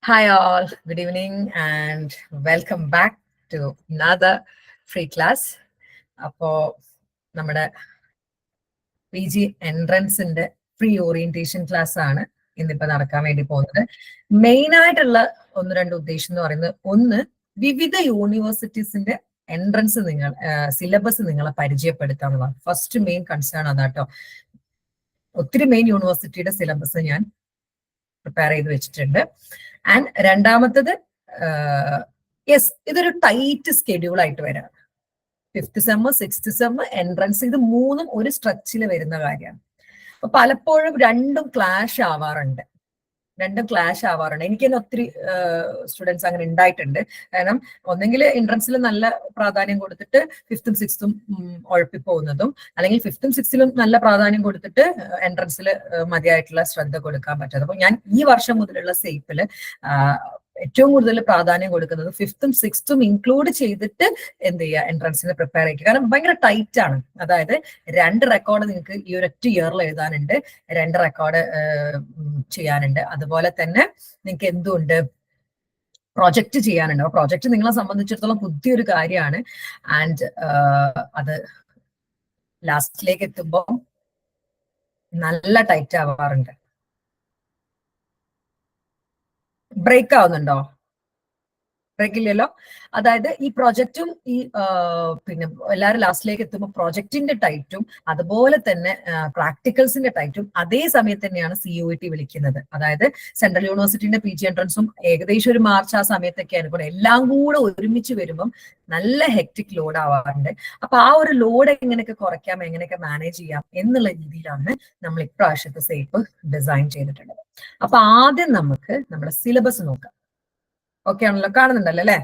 Hi all, good evening and welcome back to another free class. അപ്പോൾ നമ്മുടെ PG എൻട്രൻസിന്റെ free orientation class ആണ് ഇന്നിപ്പോ നടക്കാൻ വേണ്ടി പോകുന്നത്. മെയിൻ ആയിട്ടുള്ള ഒന്ന് രണ്ട് ഉദ്ദേശം എന്ന് പറയുന്നത്, ഒന്ന്, വിവിധ യൂണിവേഴ്സിറ്റീസിന്റെ എൻട്രൻസ് സിലബസ് നിങ്ങളെ പരിചയപ്പെടുത്തുക എന്നുള്ളതാണ്. ഫസ്റ്റ് മെയിൻ കൺസേൺ അതാട്ടോ. ഒത്തിരി മെയിൻ യൂണിവേഴ്സിറ്റിയുടെ സിലബസ് ഞാൻ പ്രിപ്പയർ ചെയ്ത് വെച്ചിട്ടുണ്ട്. ആൻഡ് രണ്ടാമത്തത്, യെസ്, ഇതൊരു ടൈറ്റ് സ്കെഡ്യൂൾ ആയിട്ട് വരാം. 5th sem 6th sem entrance, ഇത് മൂന്നും ഒരു സ്ട്രെച്ചിൽ വരുന്ന കാര്യമാണ്. അപ്പൊ പലപ്പോഴും രണ്ടും ക്ലാഷ് ആവാറുണ്ട്. എനിക്ക് തന്നെ ഒത്തിരി സ്റ്റുഡൻസ് അങ്ങനെ ഉണ്ടായിട്ടുണ്ട്. കാരണം ഒന്നെങ്കിൽ എൻട്രൻസിൽ നല്ല പ്രാധാന്യം കൊടുത്തിട്ട് 5th 6th ഉഴപ്പിപ്പോകുന്നതും, അല്ലെങ്കിൽ 5th 6th നല്ല പ്രാധാന്യം കൊടുത്തിട്ട് എൻട്രൻസിൽ മതിയായിട്ടുള്ള ശ്രദ്ധ കൊടുക്കാൻ പറ്റാതെ. അപ്പൊ ഞാൻ ഈ വർഷം മുതലുള്ള സേപ്പില് ഏറ്റവും കൂടുതൽ പ്രാധാന്യം കൊടുക്കുന്നത് 5th 6th ഇൻക്ലൂഡ് ചെയ്തിട്ട് എന്ത് ചെയ്യുക, എൻട്രൻസിന് പ്രിപ്പയർ ചെയ്യുക. കാരണം ഭയങ്കര ടൈറ്റ് ആണ്. അതായത് 2 റെക്കോർഡ് നിങ്ങൾക്ക് ഈ ഒരൊറ്റ ഇയറിൽ എഴുതാനുണ്ട്, 2 റെക്കോർഡ് ചെയ്യാനുണ്ട്. അതുപോലെ തന്നെ നിങ്ങൾക്ക് എന്തുണ്ട്, പ്രൊജക്ട് ചെയ്യാനുണ്ട്. അപ്പൊ പ്രൊജക്ട് നിങ്ങളെ സംബന്ധിച്ചിടത്തോളം പുതിയൊരു കാര്യമാണ്. ആൻഡ് അത് ലാസ്റ്റിലേക്ക് എത്തുമ്പോൾ നല്ല ടൈറ്റ് ആവാറുണ്ട്. ബ്രേക്ക് ആവുന്നുണ്ടോ? ബ്രേക്ക് ഇല്ലല്ലോ. അതായത് ഈ പ്രൊജക്റ്റും ഈ പിന്നെ എല്ലാവരും ലാസ്റ്റിലേക്ക് എത്തുമ്പോൾ പ്രൊജക്ടിന്റെ ടൈറ്റും അതുപോലെ തന്നെ പ്രാക്ടിക്കൽസിന്റെ ടൈറ്റും അതേ സമയത്ത് തന്നെയാണ് CUET വിളിക്കുന്നത്. അതായത് സെൻട്രൽ യൂണിവേഴ്സിറ്റിന്റെ PG എൻട്രൻസും ഏകദേശം ഒരു മാർച്ച് ആ സമയത്തൊക്കെയാണ് കൂടെ. എല്ലാം കൂടെ ഒരുമിച്ച് വരുമ്പം നല്ല ഹെക്ടിക് ലോഡ് ആവാറുണ്ട്. അപ്പൊ ആ ഒരു ലോഡ് എങ്ങനെയൊക്കെ കുറയ്ക്കാം, എങ്ങനെയൊക്കെ മാനേജ് ചെയ്യാം എന്നുള്ള രീതിയിലാണ് നമ്മൾ ഇപ്രാവശ്യത്തെ സേപ്പ് ഡിസൈൻ ചെയ്തിട്ടുള്ളത്. അപ്പൊ ആദ്യം നമുക്ക് നമ്മുടെ സിലബസ് നോക്കാം. ഓക്കെ ആണല്ലോ, കാണുന്നുണ്ടല്ലോ അല്ലെ?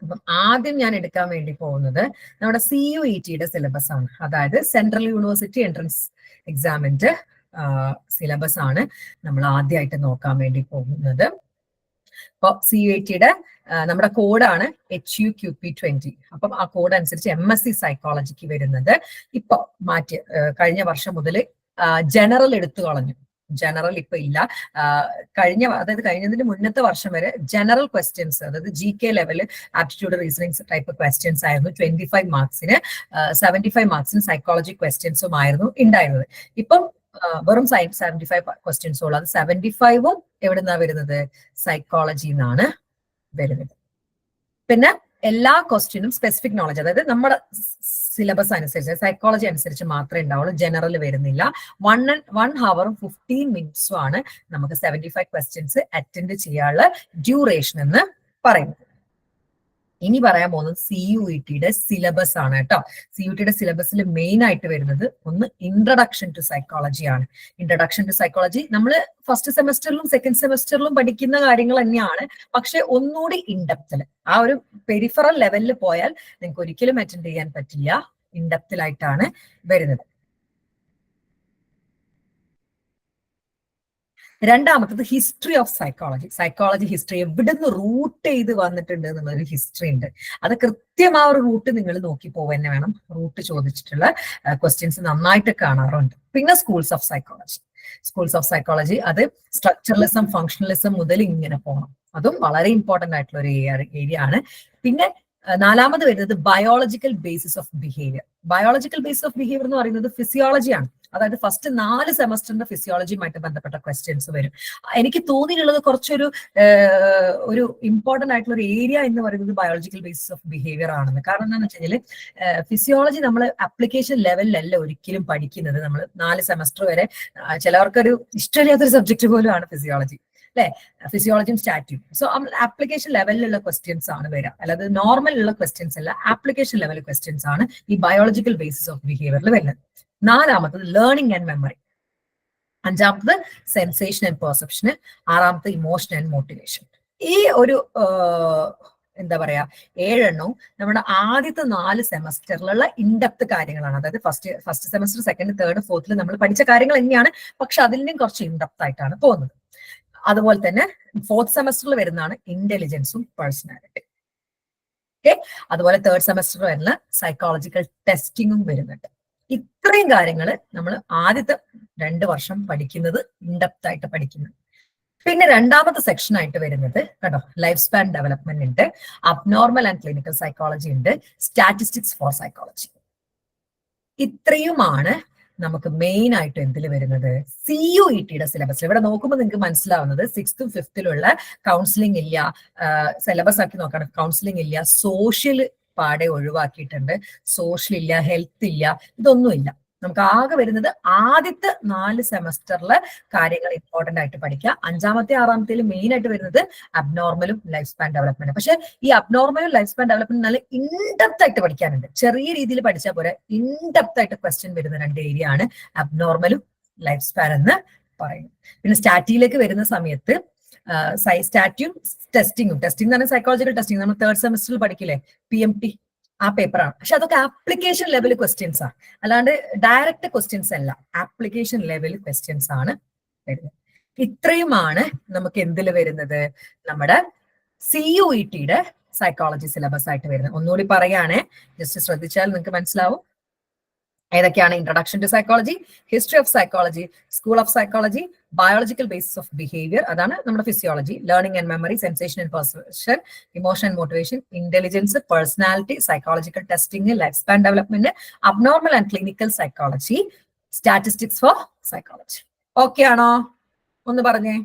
അപ്പം ആദ്യം ഞാൻ എടുക്കാൻ വേണ്ടി പോകുന്നത് നമ്മുടെ CUETയുടെ സിലബസ് ആണ്. അതായത് സെൻട്രൽ യൂണിവേഴ്സിറ്റി എൻട്രൻസ് എക്സാമിന്റെ സിലബസ് ആണ് നമ്മൾ ആദ്യമായിട്ട് നോക്കാൻ വേണ്ടി പോകുന്നത്. അപ്പൊ CUETയുടെ നമ്മുടെ കോഡാണ് HUQP20. അപ്പം ആ കോഡ് അനുസരിച്ച് MSc സൈക്കോളജിക്ക് വരുന്നത് ഇപ്പൊ മാറ്റി, കഴിഞ്ഞ വർഷം മുതൽ ജനറൽ എടുത്തു കളഞ്ഞു. ജനറൽ ഇപ്പൊ ഇല്ല. അതായത് കഴിഞ്ഞതിന് മുന്നത്തെ വർഷം വരെ ജനറൽ ക്വസ്റ്റ്യൻസ്, അതായത് GK level aptitude reasonings type questions ആയിരുന്നു. 25 മാർക്സിന് 75 മാർക്സിന് സൈക്കോളജി ക്വസ്റ്റ്യൻസും ആയിരുന്നു ഉണ്ടായിരുന്നത്. ഇപ്പം വെറും 75 ക്വസ്റ്റ്യൻസ് ഉള്ളൂ. അത് 75ഉം എവിടുന്നാ വരുന്നത്? സൈക്കോളജി എന്നാണ് വരുന്നത്. പിന്നെ എല്ലാ ക്വസ്റ്റ്യനും സ്പെസിഫിക് നോളജ്, അതായത് നമ്മുടെ സിലബസ് അനുസരിച്ച് സൈക്കോളജി അനുസരിച്ച് മാത്രമേ ഉണ്ടാവുള്ളൂ. ജനറൽ വരുന്നില്ല. 1 hour 15 minutes ആണ് നമുക്ക് 75 ക്വസ്റ്റ്യൻസ് അറ്റൻഡ് ചെയ്യാനുള്ള ഡ്യൂറേഷൻ എന്ന് പറയുന്നത്. ഇനി പറയാൻ പോകുന്നത് CUETയുടെ സിലബസ് ആണ് കേട്ടോ. CUETയുടെ സിലബസിൽ മെയിൻ ആയിട്ട് വരുന്നത് ഒന്ന് ഇൻട്രഡക്ഷൻ ടു സൈക്കോളജി ആണ്. ഇൻട്രഡക്ഷൻ ടു സൈക്കോളജി നമ്മൾ ഫസ്റ്റ് സെമസ്റ്ററിലും സെക്കൻഡ് സെമസ്റ്ററിലും പഠിക്കുന്ന കാര്യങ്ങൾ തന്നെയാണ്. പക്ഷെ ഒന്നുകൂടി ഇൻഡെപ്തിൽ, ആ ഒരു പെരിഫറൽ ലെവലിൽ പോയാൽ നിങ്ങൾക്ക് ഒരിക്കലും അറ്റൻഡ് ചെയ്യാൻ പറ്റില്ല. ഇൻഡെപ്തിലായിട്ടാണ് വരുന്നത്. രണ്ടാമത്തത് history of psychology. Psychology history എവിടുന്ന് റൂട്ട് ചെയ്ത് വന്നിട്ടുണ്ട് എന്നുള്ളൊരു ഹിസ്റ്ററി ഉണ്ട്. അത് കൃത്യം ആ ഒരു റൂട്ട് നിങ്ങൾ നോക്കി പോവന്നെ വേണം. റൂട്ട് ചോദിച്ചിട്ടുള്ള ക്വസ്റ്റ്യൻസ് നന്നായിട്ട് കാണാറുണ്ട്. പിന്നെ schools of psychology. Schools of psychology അത് സ്ട്രക്ചറലിസം, ഫങ്ഷണലിസം മുതൽ ഇങ്ങനെ പോകണം. അതും വളരെ ഇമ്പോർട്ടന്റ് ആയിട്ടുള്ള ഒരു ഏരിയ ആണ്. പിന്നെ നാലാമത് വരുന്നത് biological basis of behaviour. Biological basis of behaviour എന്ന് പറയുന്നത് ഫിസിയോളജിയാണ്. അതായത് ഫസ്റ്റ് 4 സെമസ്റ്ററിന്റെ ഫിസിയോളജിയുമായിട്ട് ബന്ധപ്പെട്ട ക്വസ്റ്റ്യൻസ് വരും. എനിക്ക് തോന്നിയിട്ടുള്ളത് കുറച്ചൊരു ഇമ്പോർട്ടന്റ് ആയിട്ടുള്ള ഒരു ഏരിയ എന്ന് പറയുന്നത് ബയോളജിക്കൽ ബേസിസ് ഓഫ് ബിഹേവിയർ ആണെന്ന്. കാരണം എന്താണെന്ന് വെച്ച് കഴിഞ്ഞാൽ ഫിസിയോളജി നമ്മൾ ആപ്ലിക്കേഷൻ ലെവലിലല്ല ഒരിക്കലും പഠിക്കുന്നത്. നമ്മൾ 4 സെമസ്റ്റർ വരെ, ചിലവർക്കൊരു ഇഷ്ടമില്ലാത്തൊരു സബ്ജക്ട് പോലുമാണ് ഫിസിയോളജി അല്ലെ, ഫിസിയോളജിയും സ്റ്റാറ്റിയും. സോ ആപ്ലിക്കേഷൻ ലെവലിലുള്ള ക്വസ്റ്റ്യൻസ് ആണ് വരിക. അല്ലാതെ നോർമൽ ഉള്ള ക്വസ്റ്റ്യൻസ് അല്ല, ആപ്ലിക്കേഷൻ ലെവൽ ക്വസ്റ്റ്യൻസ് ആണ് ഈ ബയോളജിക്കൽ ബേസിസ് ഓഫ് ബിഹേവിയറിൽ വരുന്നത്. നാലാമത്തത് ലേണിംഗ് ആൻഡ് മെമ്മറി. അഞ്ചാമത്തത് സെൻസേഷൻ ആൻഡ് പെർസെപ്ഷൻ. ആറാമത്തെ ഇമോഷൻ ആൻഡ് മോട്ടിവേഷൻ. ഈ ഒരു എന്താ പറയാ 7 എണ്ണവും നമ്മുടെ ആദ്യത്തെ 4 സെമസ്റ്ററിലുള്ള ഇൻഡെപ്ത് കാര്യങ്ങളാണ്. അതായത് ഫസ്റ്റ് സെമസ്റ്റർ, സെക്കൻഡ്, തേർഡ്, ഫോർത്തിൽ നമ്മൾ പഠിച്ച കാര്യങ്ങൾ തന്നെയാണ്. പക്ഷെ അതിലും കുറച്ച് ഇൻഡെപ്ത് ആയിട്ടാണ് പോകുന്നത്. അതുപോലെ തന്നെ 4th സെമസ്റ്ററിൽ വരുന്നതാണ് ഇന്റലിജൻസും പേഴ്സണാലിറ്റി. ഓക്കെ, അതുപോലെ 3rd സെമസ്റ്റർ വരുന്ന സൈക്കോളജിക്കൽ ടെസ്റ്റിങ്ങും വരുന്നുണ്ട്. ഇത്രയും കാര്യങ്ങൾ നമ്മൾ ആദ്യത്തെ 2 വർഷം പഠിക്കുന്നത് ഇൻഡെപ്ത് ആയിട്ട് പഠിക്കുന്നത്. പിന്നെ രണ്ടാമത്തെ സെക്ഷൻ ആയിട്ട് വരുന്നത് കേട്ടോ, ലൈഫ് സ്പാൻ ഡെവലപ്മെന്റ് ഉണ്ട്, അബ്നോർമൽ ആൻഡ് ക്ലിനിക്കൽ സൈക്കോളജി ഉണ്ട്, സ്റ്റാറ്റിസ്റ്റിക്സ് ഫോർ സൈക്കോളജി. ഇത്രയുമാണ് നമുക്ക് മെയിൻ ആയിട്ട് എന്തിൽ വരുന്നത്, CUET സിലബസ്. ഇവിടെ നോക്കുമ്പോൾ നിങ്ങൾക്ക് മനസ്സിലാവുന്നത് 6th 5th കൗൺസിലിംഗ് ഇല്ല, സിലബസ് ആക്കി നോക്കണം, കൗൺസിലിംഗ് ഇല്ല, സോഷ്യൽ പാടെ ഒഴിവാക്കിയിട്ടുണ്ട്, സോഷ്യൽ ഇല്ല, ഹെൽത്ത് ഇല്ല, ഇതൊന്നുമില്ല. നമുക്ക് ആകെ വരുന്നത് ആദ്യത്തെ 4 സെമസ്റ്ററിലെ കാര്യങ്ങൾ ഇമ്പോർട്ടന്റ് ആയിട്ട് പഠിക്കുക. 5ാമത്തെ 6ാമത്തേൽ മെയിൻ ആയിട്ട് വരുന്നത് അബ്നോർമലും ലൈഫ് സ്പാൻ ഡെവലപ്മെന്റ്. പക്ഷെ ഈ അബ്നോർമലും ലൈഫ് സ്പാൻ ഡെവലപ്മെന്റ് നല്ല ഇൻഡെപ്ത് ആയിട്ട് പഠിക്കാനുണ്ട്. ചെറിയ രീതിയിൽ പഠിച്ചാൽ പോലെ ഇൻഡെപ്ത് ആയിട്ട് ക്വസ്റ്റ്യൻ വരുന്ന 2 ഏരിയ ആണ് അബ്നോർമലും ലൈഫ് സ്പാൻ എന്ന് പറയുന്നത്. പിന്നെ സ്റ്റാറ്റിയിലേക്ക് വരുന്ന സമയത്ത് സ്റ്റാറ്റിയും ടെസ്റ്റിംഗ് എന്ന് പറഞ്ഞാൽ സൈക്കോളജിക്കൽ ടെസ്റ്റിംഗ് നമ്മൾ 3rd സെമസ്റ്ററിൽ പഠിക്കില്ലേ, PMT, ആ പേപ്പറാണ്. പക്ഷെ അതൊക്കെ ആപ്ലിക്കേഷൻ ലെവൽ ക്വസ്റ്റ്യൻസ് ആണ്, അല്ലാണ്ട് ഡയറക്റ്റ് ക്വസ്റ്റ്യൻസ് അല്ല, ആപ്ലിക്കേഷൻ ലെവൽ ക്വസ്റ്റ്യൻസ് ആണ് വരുന്നത്. ഇത്രയുമാണ് നമുക്ക് എന്തിൽ വരുന്നത്, നമ്മുടെ CUET സൈക്കോളജി സിലബസ് ആയിട്ട് വരുന്നത്. ഒന്നുകൂടി പറയുകയാണെ, ജസ്റ്റ് ശ്രദ്ധിച്ചാൽ നിങ്ങൾക്ക് മനസ്സിലാവും ഏതൊക്കെയാണ്. Introduction to psychology, history of psychology, school of psychology, biological basis of behaviour, അതാണ് നമ്മുടെ physiology, learning and memory, sensation and perception, emotion and motivation, intelligence, personality, psychological testing, life span development, abnormal and clinical psychology, statistics for psychology. Okay ആണോ? ഒന്ന് പറഞ്ഞേ.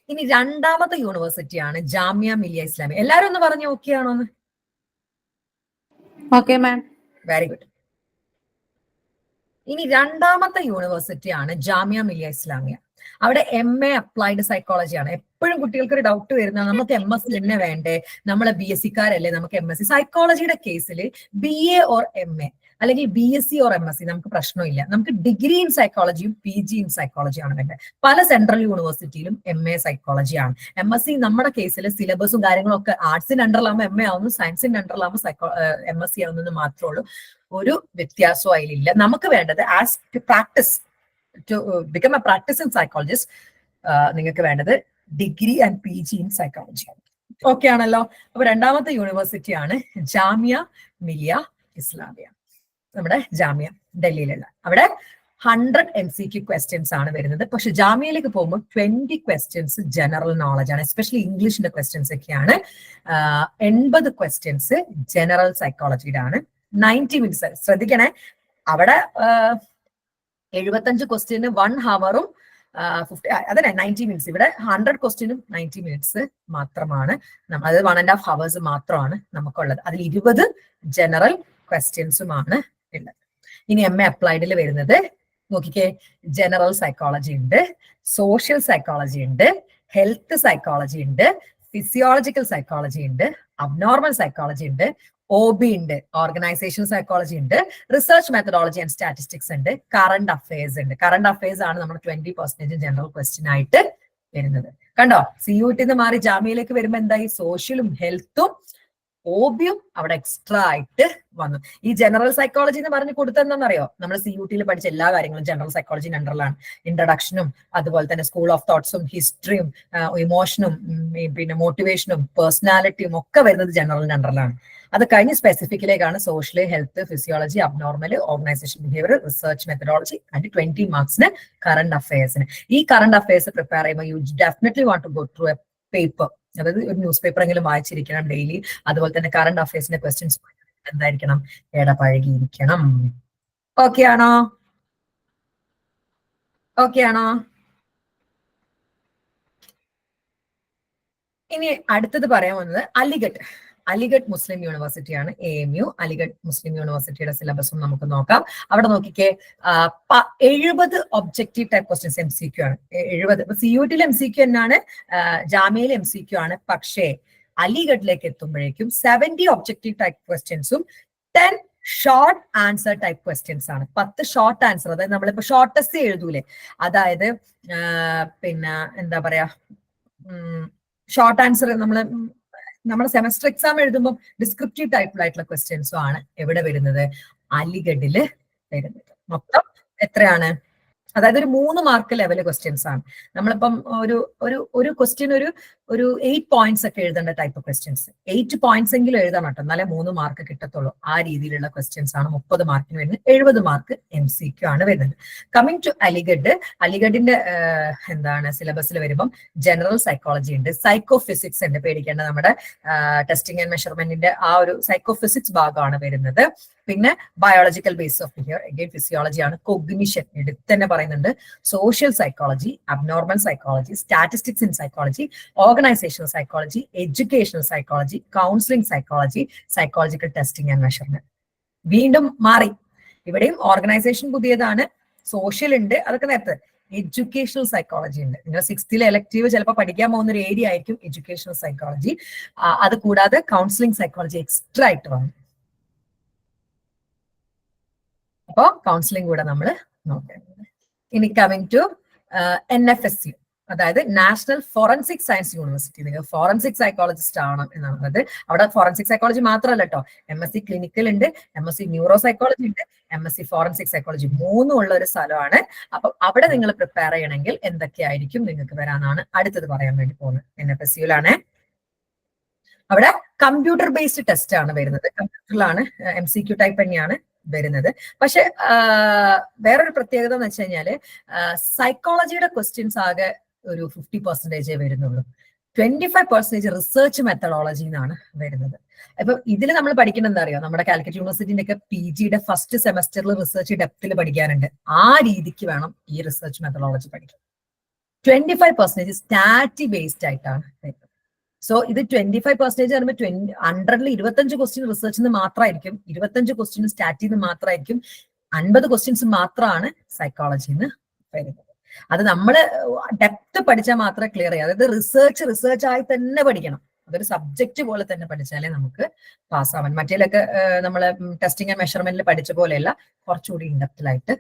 ഇനി രണ്ടാമത്തെ യൂണിവേഴ്സിറ്റിയാണ് ജാമിയ മിലിയ ഇസ്ലാമിയ. എല്ലാരും ഒന്ന് പറഞ്ഞു ഓക്കെ ആണോന്ന്? Okay ma'am. Very good. ഇനി രണ്ടാമത്തെ യൂണിവേഴ്സിറ്റിയാണ് ജാമിയ മിലിയ ഇസ്ലാമിയ. അവിടെ MA അപ്ലൈഡ് സൈക്കോളജി ആണ്. എപ്പോഴും കുട്ടികൾക്ക് ഒരു ഡൗട്ട് വരുന്നത്, നമുക്ക് MSc തന്നെ വേണ്ടേ, നമ്മളെ BSc-കാരല്ലേ, നമുക്ക് MSc. സൈക്കോളജിയുടെ കേസിൽ BA ഓർ MA അല്ലെങ്കിൽ BSc ഓർ MSc നമുക്ക് പ്രശ്നമില്ല. നമുക്ക് ഡിഗ്രി ഇൻ സൈക്കോളജിയും PG ഇൻ സൈക്കോളജി ആണ് വേണ്ടത്. പല സെൻട്രൽ യൂണിവേഴ്സിറ്റിയിലും MA സൈക്കോളജി ആണ്. MSc നമ്മുടെ കേസിൽ സിലബസും കാര്യങ്ങളും ഒക്കെ ആർട്സിന്റെ അണ്ടറിലാകുമ്പോൾ MA ആവുന്നു, സയൻസിന്റെ അണ്ടറിലാകുമ്പോൾ MSc ആവുന്നത് മാത്രമേ ഉള്ളൂ. ഒരു വ്യത്യാസവും അതിലില്ല. നമുക്ക് വേണ്ടത് as to practise, to become a practising psychologist, നിങ്ങൾക്ക് വേണ്ടത് degree and PG in psychology ആണ്. ഓക്കെ ആണല്ലോ? അപ്പൊ രണ്ടാമത്തെ യൂണിവേഴ്സിറ്റിയാണ് ജാമിയ മിലിയ ഇസ്ലാമിയ, നമ്മുടെ ജാമിയ ഡൽഹിയിലുള്ള. അവിടെ 100 MCQ ക്വസ്റ്റ്യൻസ് ആണ് വരുന്നത്. പക്ഷെ ജാമിയയിലേക്ക് പോകുമ്പോൾ 20 ക്വസ്റ്റ്യൻസ് ജനറൽ നോളജ് ആണ്, എസ്പെഷ്യലി ഇംഗ്ലീഷിന്റെ ക്വസ്റ്റ്യൻസ് ഒക്കെയാണ്. 80 ക്വസ്റ്റ്യൻസ് ജനറൽ സൈക്കോളജിയുടെ ആണ്. 90 മിനിറ്റ്സ് ശ്രദ്ധിക്കണേ. അവിടെ 75 ക്വസ്റ്റ്യന് 1 ഹവറും 90 മിനിറ്റ്സ്. ഇവിടെ 100 ക്വസ്റ്റ്യനും 90 മിനിറ്റ്സ് മാത്രമാണ്. അത് 1.5 ഹവേഴ്സ് മാത്രമാണ് നമുക്കുള്ളത്. അതിൽ 20 ജനറൽ ക്വസ്റ്റ്യൻസുമാണ് ഉള്ളത്. ഇനി MA അപ്ലൈഡിൽ വരുന്നത് നോക്കിക്കേ, ജനറൽ സൈക്കോളജി ഉണ്ട്, സോഷ്യൽ സൈക്കോളജി ഉണ്ട്, ഹെൽത്ത് സൈക്കോളജി ഉണ്ട്, ഫിസിയോളജിക്കൽ സൈക്കോളജി ഉണ്ട്, അബ്നോർമൽ സൈക്കോളജി ഉണ്ട്, OB ഉണ്ട്, ഓർഗനൈസേഷൻ സൈക്കോളജി ഉണ്ട്, റിസർച്ച് മെത്തഡോളജി ആൻഡ് സ്റ്റാറ്റിസ്റ്റിക്സ് ഉണ്ട്, കറണ്ട് അഫയേഴ്സ് ഉണ്ട്. കറണ്ട് അഫയേഴ്സ് ആണ് നമ്മുടെ 20% ജനറൽ ക്വസ്റ്റ്യൻ ആയിട്ട് വരുന്നത്. കണ്ടോ, CUET മാറി ജാമ്യയിലേക്ക് വരുമ്പോൾ എന്തായി, സോഷ്യലും ഹെൽത്തും OBയും അവിടെ എക്സ്ട്രാ ആയിട്ട് വന്നു. ഈ ജനറൽ സൈക്കോളജി എന്ന് പറഞ്ഞ് കൊടുത്തെന്താണെന്നറിയോ, നമ്മൾ CUET പഠിച്ച എല്ലാ കാര്യങ്ങളും ജനറൽ സൈക്കോളജി അണ്ടറിലാണ്. ഇൻട്രഡക്ഷനും അതുപോലെ തന്നെ സ്കൂൾ ഓഫ് തോട്ട്സും ഹിസ്റ്ററിയും ഇമോഷനും പിന്നെ മോട്ടിവേഷനും പേഴ്സണാലിറ്റിയും ഒക്കെ വരുന്നത് ജനറലിന്റെ അണ്ടറിലാണ്. അത് കഴിഞ്ഞ് സ്പെസിഫിക്കിലേക്കാണ് social, health, physiology, abnormal, organisation behaviour, research methodology and 20 മാർക്സിന് കറണ്ട് അഫയേഴ്സിന്. ഈ കറണ്ട് അഫയേഴ്സ് പ്രിപ്പയർ ചെയ്യുമ്പോൾ you definitely want to go through a paper, അതായത് ഒരു ന്യൂസ് പേപ്പർ എങ്കിലും വായിച്ചിരിക്കണം ഡെയിലി. അതുപോലെ തന്നെ കറണ്ട് അഫയേഴ്സിന്റെ ക്വസ്റ്റ്യൻസ് എന്തായിരിക്കണം, ഇടപഴകിയിരിക്കണം. ഓക്കെ ആണോ? ഓക്കെ ആണോ? ഇനി അടുത്തത് പറയാൻ വന്നത് അലിഗഡ് മുസ്ലിം യൂണിവേഴ്സിറ്റിയാണ്. AMU അലിഗഡ് മുസ്ലിം യൂണിവേഴ്സിറ്റിയുടെ സിലബസും നമുക്ക് നോക്കാം. അവിടെ നോക്കിക്കേ, 70 ഒബ്ജക്റ്റീവ് ടൈപ്പ് ക്വസ്റ്റ്യൻസ് MCQ ആണ്. 70. ഇപ്പൊ CUET MCQ തന്നെയാണ്, ജാമ്യയിൽ MCQ ആണ്. പക്ഷേ അലിഗഡിലേക്ക് എത്തുമ്പോഴേക്കും 70 ഒബ്ജക്റ്റീവ് ടൈപ്പ് ക്വസ്റ്റ്യൻസും 10 ഷോർട്ട് ആൻസർ ടൈപ്പ് ക്വസ്റ്റ്യൻസ് ആണ്. 10 ഷോർട്ട് ആൻസർ, അതായത് നമ്മളിപ്പോ ഷോർട്ടസ്റ്റ് എഴുതൂലേ, അതായത് പിന്നെ എന്താ പറയാ, ഷോർട്ട് ആൻസർ നമ്മുടെ സെമസ്റ്റർ എക്സാം എഴുതുമ്പോൾ ഡിസ്ക്രിപ്റ്റീവ് ടൈപ്പിലായിട്ടുള്ള ക്വസ്റ്റ്യൻസും ആണ് എവിടെ വരുന്നത്, അലിഗഡില് വരുന്നത്. മൊത്തം എത്രയാണ്, അതായത് ഒരു 3 മാർക്ക് ലെവൽ ക്വസ്റ്റ്യൻസ് ആണ്. നമ്മളിപ്പം ഒരു ക്വസ്റ്റ്യൻ ഒരു ഒരു 8 പോയിന്റ്സ് ഒക്കെ എഴുതേണ്ട ടൈപ്പ് ക്വസ്റ്റ്യൻസ്. 8 പോയിന്റ്സ് എങ്കിലും എഴുതണം കേട്ടോ, എന്നാലേ 3 മാർക്ക് കിട്ടത്തുള്ളൂ. ആ രീതിയിലുള്ള ക്വസ്റ്റ്യൻസ് ആണ് 30 മാർക്കിന് വരുന്നത്. 70 മാർക്ക് MCQ ആണ് വരുന്നത്. കമ്മിങ് ടു അലിഗഡ്, അലിഗഡിന്റെ എന്താണ് സിലബസിൽ വരുമ്പം ജനറൽ സൈക്കോളജി ഉണ്ട്, സൈക്കോ ഫിസിക്സ് ഉണ്ട്, പേടിക്കേണ്ട നമ്മുടെ ടെസ്റ്റിംഗ് ആൻഡ് മെഷർമെന്റിന്റെ ആ ഒരു സൈക്കോ ഫിസിക്സ് ഭാഗമാണ് വരുന്നത്. പിന്നെ biological base of behaviour, again physiology ആണ്. കൊഗ്നിഷൻ എടുത്ത് തന്നെ പറയുന്നുണ്ട്, social psychology, abnormal psychology, statistics in psychology, organisational psychology, educational psychology, counselling psychology, psychological testing and measurement. വീണ്ടും മാറി, ഇവിടെയും ഓർഗനൈസേഷൻ പുതിയതാണ്, സോഷ്യൽ ഉണ്ട്, അതൊക്കെ നേരത്തെ. എഡ്യൂക്കേഷണൽ സൈക്കോളജി ഉണ്ട്. നിങ്ങൾ 6th എലക്ടീവ് ചിലപ്പോൾ പഠിക്കാൻ പോകുന്ന ഒരു ഏരിയ ആയിരിക്കും എഡ്യൂക്കേഷണൽ സൈക്കോളജി. അത് കൂടാതെ കൗൺസിലിംഗ് സൈക്കോളജി എക്സ്ട്രാ ആയിട്ട് വന്നു. അപ്പോ കൗൺസിലിംഗ് കൂടെ നമ്മൾ നോക്കേണ്ടത്. ഇനി കമ്മിങ് ടു NFSU, അതായത് നാഷണൽ ഫോറൻസിക് സയൻസ് യൂണിവേഴ്സിറ്റി. നിങ്ങൾ ഫോറൻസിക് സൈക്കോളജിസ്റ്റ് ആണ് എന്നുള്ളത്. അവിടെ ഫോറൻസിക് സൈക്കോളജി മാത്രമല്ല കേട്ടോ, MSc ക്ലിനിക്കൽ ഉണ്ട്, MSc ന്യൂറോ സൈക്കോളജി ഉണ്ട്, MSc ഫോറൻസിക് സൈക്കോളജി, 3 ഉള്ള ഒരു സ്ഥലമാണ്. അപ്പൊ അവിടെ നിങ്ങൾ പ്രിപ്പയർ ചെയ്യണമെങ്കിൽ എന്തൊക്കെയായിരിക്കും നിങ്ങൾക്ക് വരാനാണ് അടുത്തത് പറയാൻ വേണ്ടി പോകുന്നത്. NFSUലാണ് അവിടെ കമ്പ്യൂട്ടർ ബേസ്ഡ് ടെസ്റ്റ് ആണ് വരുന്നത്. കമ്പ്യൂട്ടറിലാണ്, MCQ ടൈപ്പ് തന്നെയാണ് വരുന്നത്. പക്ഷെ വേറൊരു പ്രത്യേകത എന്ന് വെച്ച് കഴിഞ്ഞാല് സൈക്കോളജിയുടെ ക്വസ്റ്റ്യൻസ് ആകെ ഒരു 50% വരുന്നുള്ളൂ. 25% റിസർച്ച് മെത്തഡോളജി എന്നാണ് വരുന്നത്. അപ്പൊ ഇതിൽ നമ്മൾ പഠിക്കുന്നത് എന്താ അറിയോ, നമ്മുടെ കാലിക്കറ്റ് യൂണിവേഴ്സിറ്റിന്റെ ഒക്കെ PGയുടെ ഫസ്റ്റ് സെമസ്റ്ററിൽ റിസർച്ച് ഡെപ്തിൽ പഠിക്കാനുണ്ട്. ആ രീതിക്ക് വേണം ഈ റിസർച്ച് മെത്തഡോളജി പഠിക്കാൻ. 25% സ്റ്റാറ്റി ബേസ്ഡ് ആയിട്ടാണ് വരുന്നത്. സോ ഇത് 25% പറയുമ്പോൾ 100ൽ 25 ക്വസ്റ്റ്യൻ റിസർച്ചിൽ നിന്ന് മാത്രമായിരിക്കും, 25 ക്വസ്റ്റ്യൻ സ്റ്റാറ്റിൽ നിന്ന് മാത്രമായിരിക്കും, 50 ക്വസ്റ്റ്യൻസ് മാത്രമാണ് സൈക്കോളജിയിൽ നിന്ന് വരുന്നത്. അത് നമ്മൾ ഡെപ്ത് പഠിച്ചാൽ മാത്രമേ ക്ലിയർ ചെയ്യും. അതായത് റിസർച്ച് ആയി തന്നെ പഠിക്കണം. അതൊരു സബ്ജക്ട് പോലെ തന്നെ പഠിച്ചാലേ നമുക്ക് പാസ്സാവാൻ. മറ്റേലൊക്കെ നമ്മൾ ടെസ്റ്റിംഗ് ആൻഡ് മെഷർമെന്റിൽ പഠിച്ച പോലെയല്ല, കുറച്ചുകൂടി ഇൻഡെപ്തിലായിട്ട്.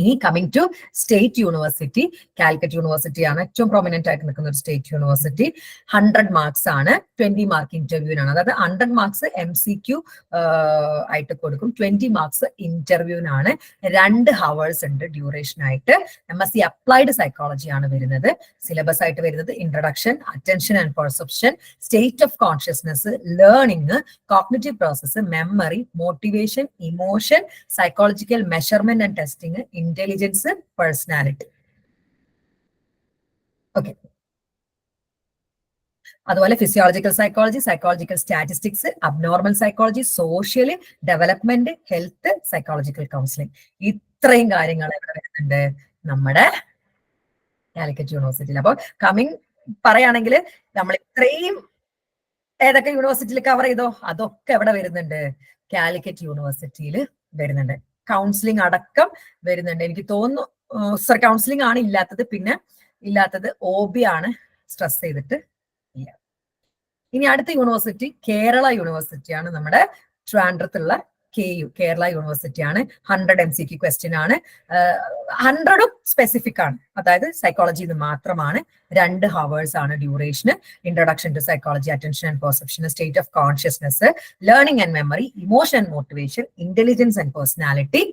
ഇനി coming to state university, Calicut university ആണ് ഏറ്റവും പ്രൊമിനന്റ് ആയിട്ട് നിൽക്കുന്ന ഒരു സ്റ്റേറ്റ് യൂണിവേഴ്സിറ്റി. 100 മാർക്സ് ആണ്, 20 മാർക്ക് ഇന്റർവ്യൂവിനാണ്. അതായത് 100 മാർക്സ് MCQ ആയിട്ട് കൊടുക്കും, 20 മാർക്സ് ഇന്റർവ്യൂവിനാണ്. 2 hours ഉണ്ട് ഡ്യൂറേഷൻ ആയിട്ട്. MSc അപ്ലൈഡ് സൈക്കോളജി ആണ് വരുന്നത്. സിലബസ് ആയിട്ട് വരുന്നത് introduction, attention and perception, state of consciousness, learning, cognitive process, memory, motivation, emotion, psychological measurement and testing, intelligence, personality. Okay. അതുപോലെ physiological psychology, psychological statistics, abnormal psychology, social development, health, psychological counselling. ഇത്രയും കാര്യങ്ങൾ ഇവിടെ വരുന്നുണ്ട് നമ്മുടെ കാലിക്കറ്റ് യൂണിവേഴ്സിറ്റിയിൽ. അപ്പോൾ coming പറയുകയാണെങ്കിൽ നമ്മൾ ഇത്രയും ഏതൊക്കെ യൂണിവേഴ്സിറ്റിയിൽ കവർ ചെയ്തോ അതൊക്കെ എവിടെ വരുന്നുണ്ട്, കാലിക്കറ്റ് യൂണിവേഴ്സിറ്റിയിൽ വരുന്നുണ്ട്. കൗൺസിലിംഗ് അടക്കം വരുന്നുണ്ട്. എനിക്ക് തോന്നുന്നു സർ കൗൺസിലിംഗ് ആണ് ഇല്ലാത്തത്, പിന്നെ ഇല്ലാത്തത് OB ആണ് സ്ട്രെസ് ചെയ്തിട്ട് ഇല്ല. ഇനി അടുത്ത യൂണിവേഴ്സിറ്റി കേരള യൂണിവേഴ്സിറ്റിയാണ്, നമ്മുടെ ട്രിവാൻഡ്രത്തുള്ള KU കേരള യൂണിവേഴ്സിറ്റി ആണ്. 100 MCQ ക്വസ്റ്റ്യൻ ആണ്, 100ഉം സ്പെസിഫിക് ആണ്. അതായത് സൈക്കോളജിയിൽ മാത്രമാണ്. 2 hours ആണ് ഡ്യൂറേഷന്. Introduction to psychology, attention and perception, state of consciousness, learning and memory, emotion and motivation, intelligence and personality,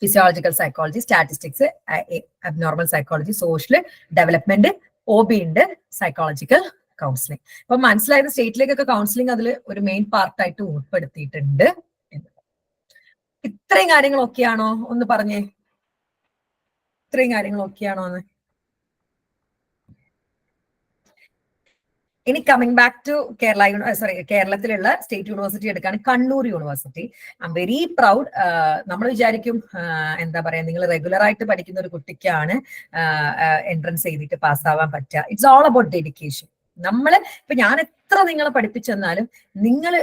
physiological psychology, statistics, abnormal psychology, social development, OB ഉണ്ട്, psychological counselling. അപ്പൊ മനസ്സിലായത് സ്റ്റേറ്റിലേക്കൊക്കെ കൗൺസിലിംഗ് അതിൽ ഒരു മെയിൻ പാർട്ടായിട്ട് ഉൾപ്പെടുത്തിയിട്ടുണ്ട്. ഇത്രയും കാര്യങ്ങളൊക്കെയാണോ ഒന്ന് പറഞ്ഞേ, ഇത്രയും കാര്യങ്ങളൊക്കെയാണോ എന്ന്. ഇനി കമ്മിങ് ബാക്ക് ടു കേരളത്തിലുള്ള സ്റ്റേറ്റ് യൂണിവേഴ്സിറ്റി എടുക്കുകയാണ്, Kannur university. I am very proud. നമ്മൾ വിചാരിക്കും എന്താ പറയാ, നിങ്ങൾ റെഗുലർ ആയിട്ട് പഠിക്കുന്ന ഒരു കുട്ടിക്കാണ് എൻട്രൻസ് എഴുതിയിട്ട് പാസ്സാവാൻ പറ്റുക. It's all about dedication. ഇപ്പൊ ഞാൻ എത്ര നിങ്ങളെ പഠിപ്പിച്ചെന്നാലും നിങ്ങൾ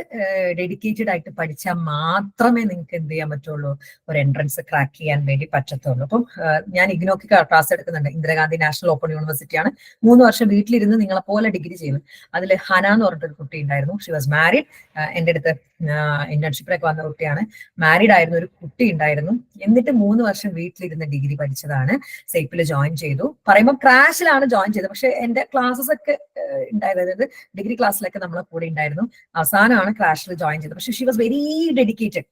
ഡെഡിക്കേറ്റഡ് ആയിട്ട് പഠിച്ചാൽ മാത്രമേ നിങ്ങൾക്ക് എന്ത് ചെയ്യാൻ പറ്റുള്ളൂ, ഒരു എൻട്രൻസ് ക്രാക്ക് ചെയ്യാൻ വേണ്ടി പറ്റത്തുള്ളൂ. അപ്പം ഞാൻ ഇഗ്നോക്ക് ക്ലാസ് എടുക്കുന്നുണ്ട്. Indira Gandhi national open യൂണിവേഴ്സിറ്റിയാണ്. 3 വർഷം വീട്ടിലിരുന്ന് നിങ്ങളെ പോലെ ഡിഗ്രി ചെയ്യുന്നു. അതിൽ ഹന എന്ന് പറഞ്ഞിട്ടൊരു കുട്ടി ഉണ്ടായിരുന്നു. She was married. എൻ്റെ അടുത്ത് ഇന്റേൺഷിപ്പിലൊക്കെ വന്ന കുട്ടിയാണ്. മാരീഡ് ആയിരുന്നു, ഒരു കുട്ടി ഉണ്ടായിരുന്നു. എന്നിട്ട് 3 വർഷം വീട്ടിലിരുന്ന് ഡിഗ്രി പഠിച്ചതാണ്. സെയ്പിൽ ജോയിൻ ചെയ്തു. പറയുമ്പോൾ ക്രാഷിലാണ് ജോയിൻ ചെയ്തത്. പക്ഷെ എന്റെ ക്ലാസ്സസ് ഒക്കെ ഉണ്ടായത്, അതായത് ഡിഗ്രി ക്ലാസ്സിലൊക്കെ നമ്മളെ കൂടെ ഉണ്ടായിരുന്നു. അവസാനമാണ് ക്രാഷിൽ ജോയിൻ ചെയ്തത്. പക്ഷെ ഷി വാസ് വെരി ഡെഡിക്കേറ്റഡ്.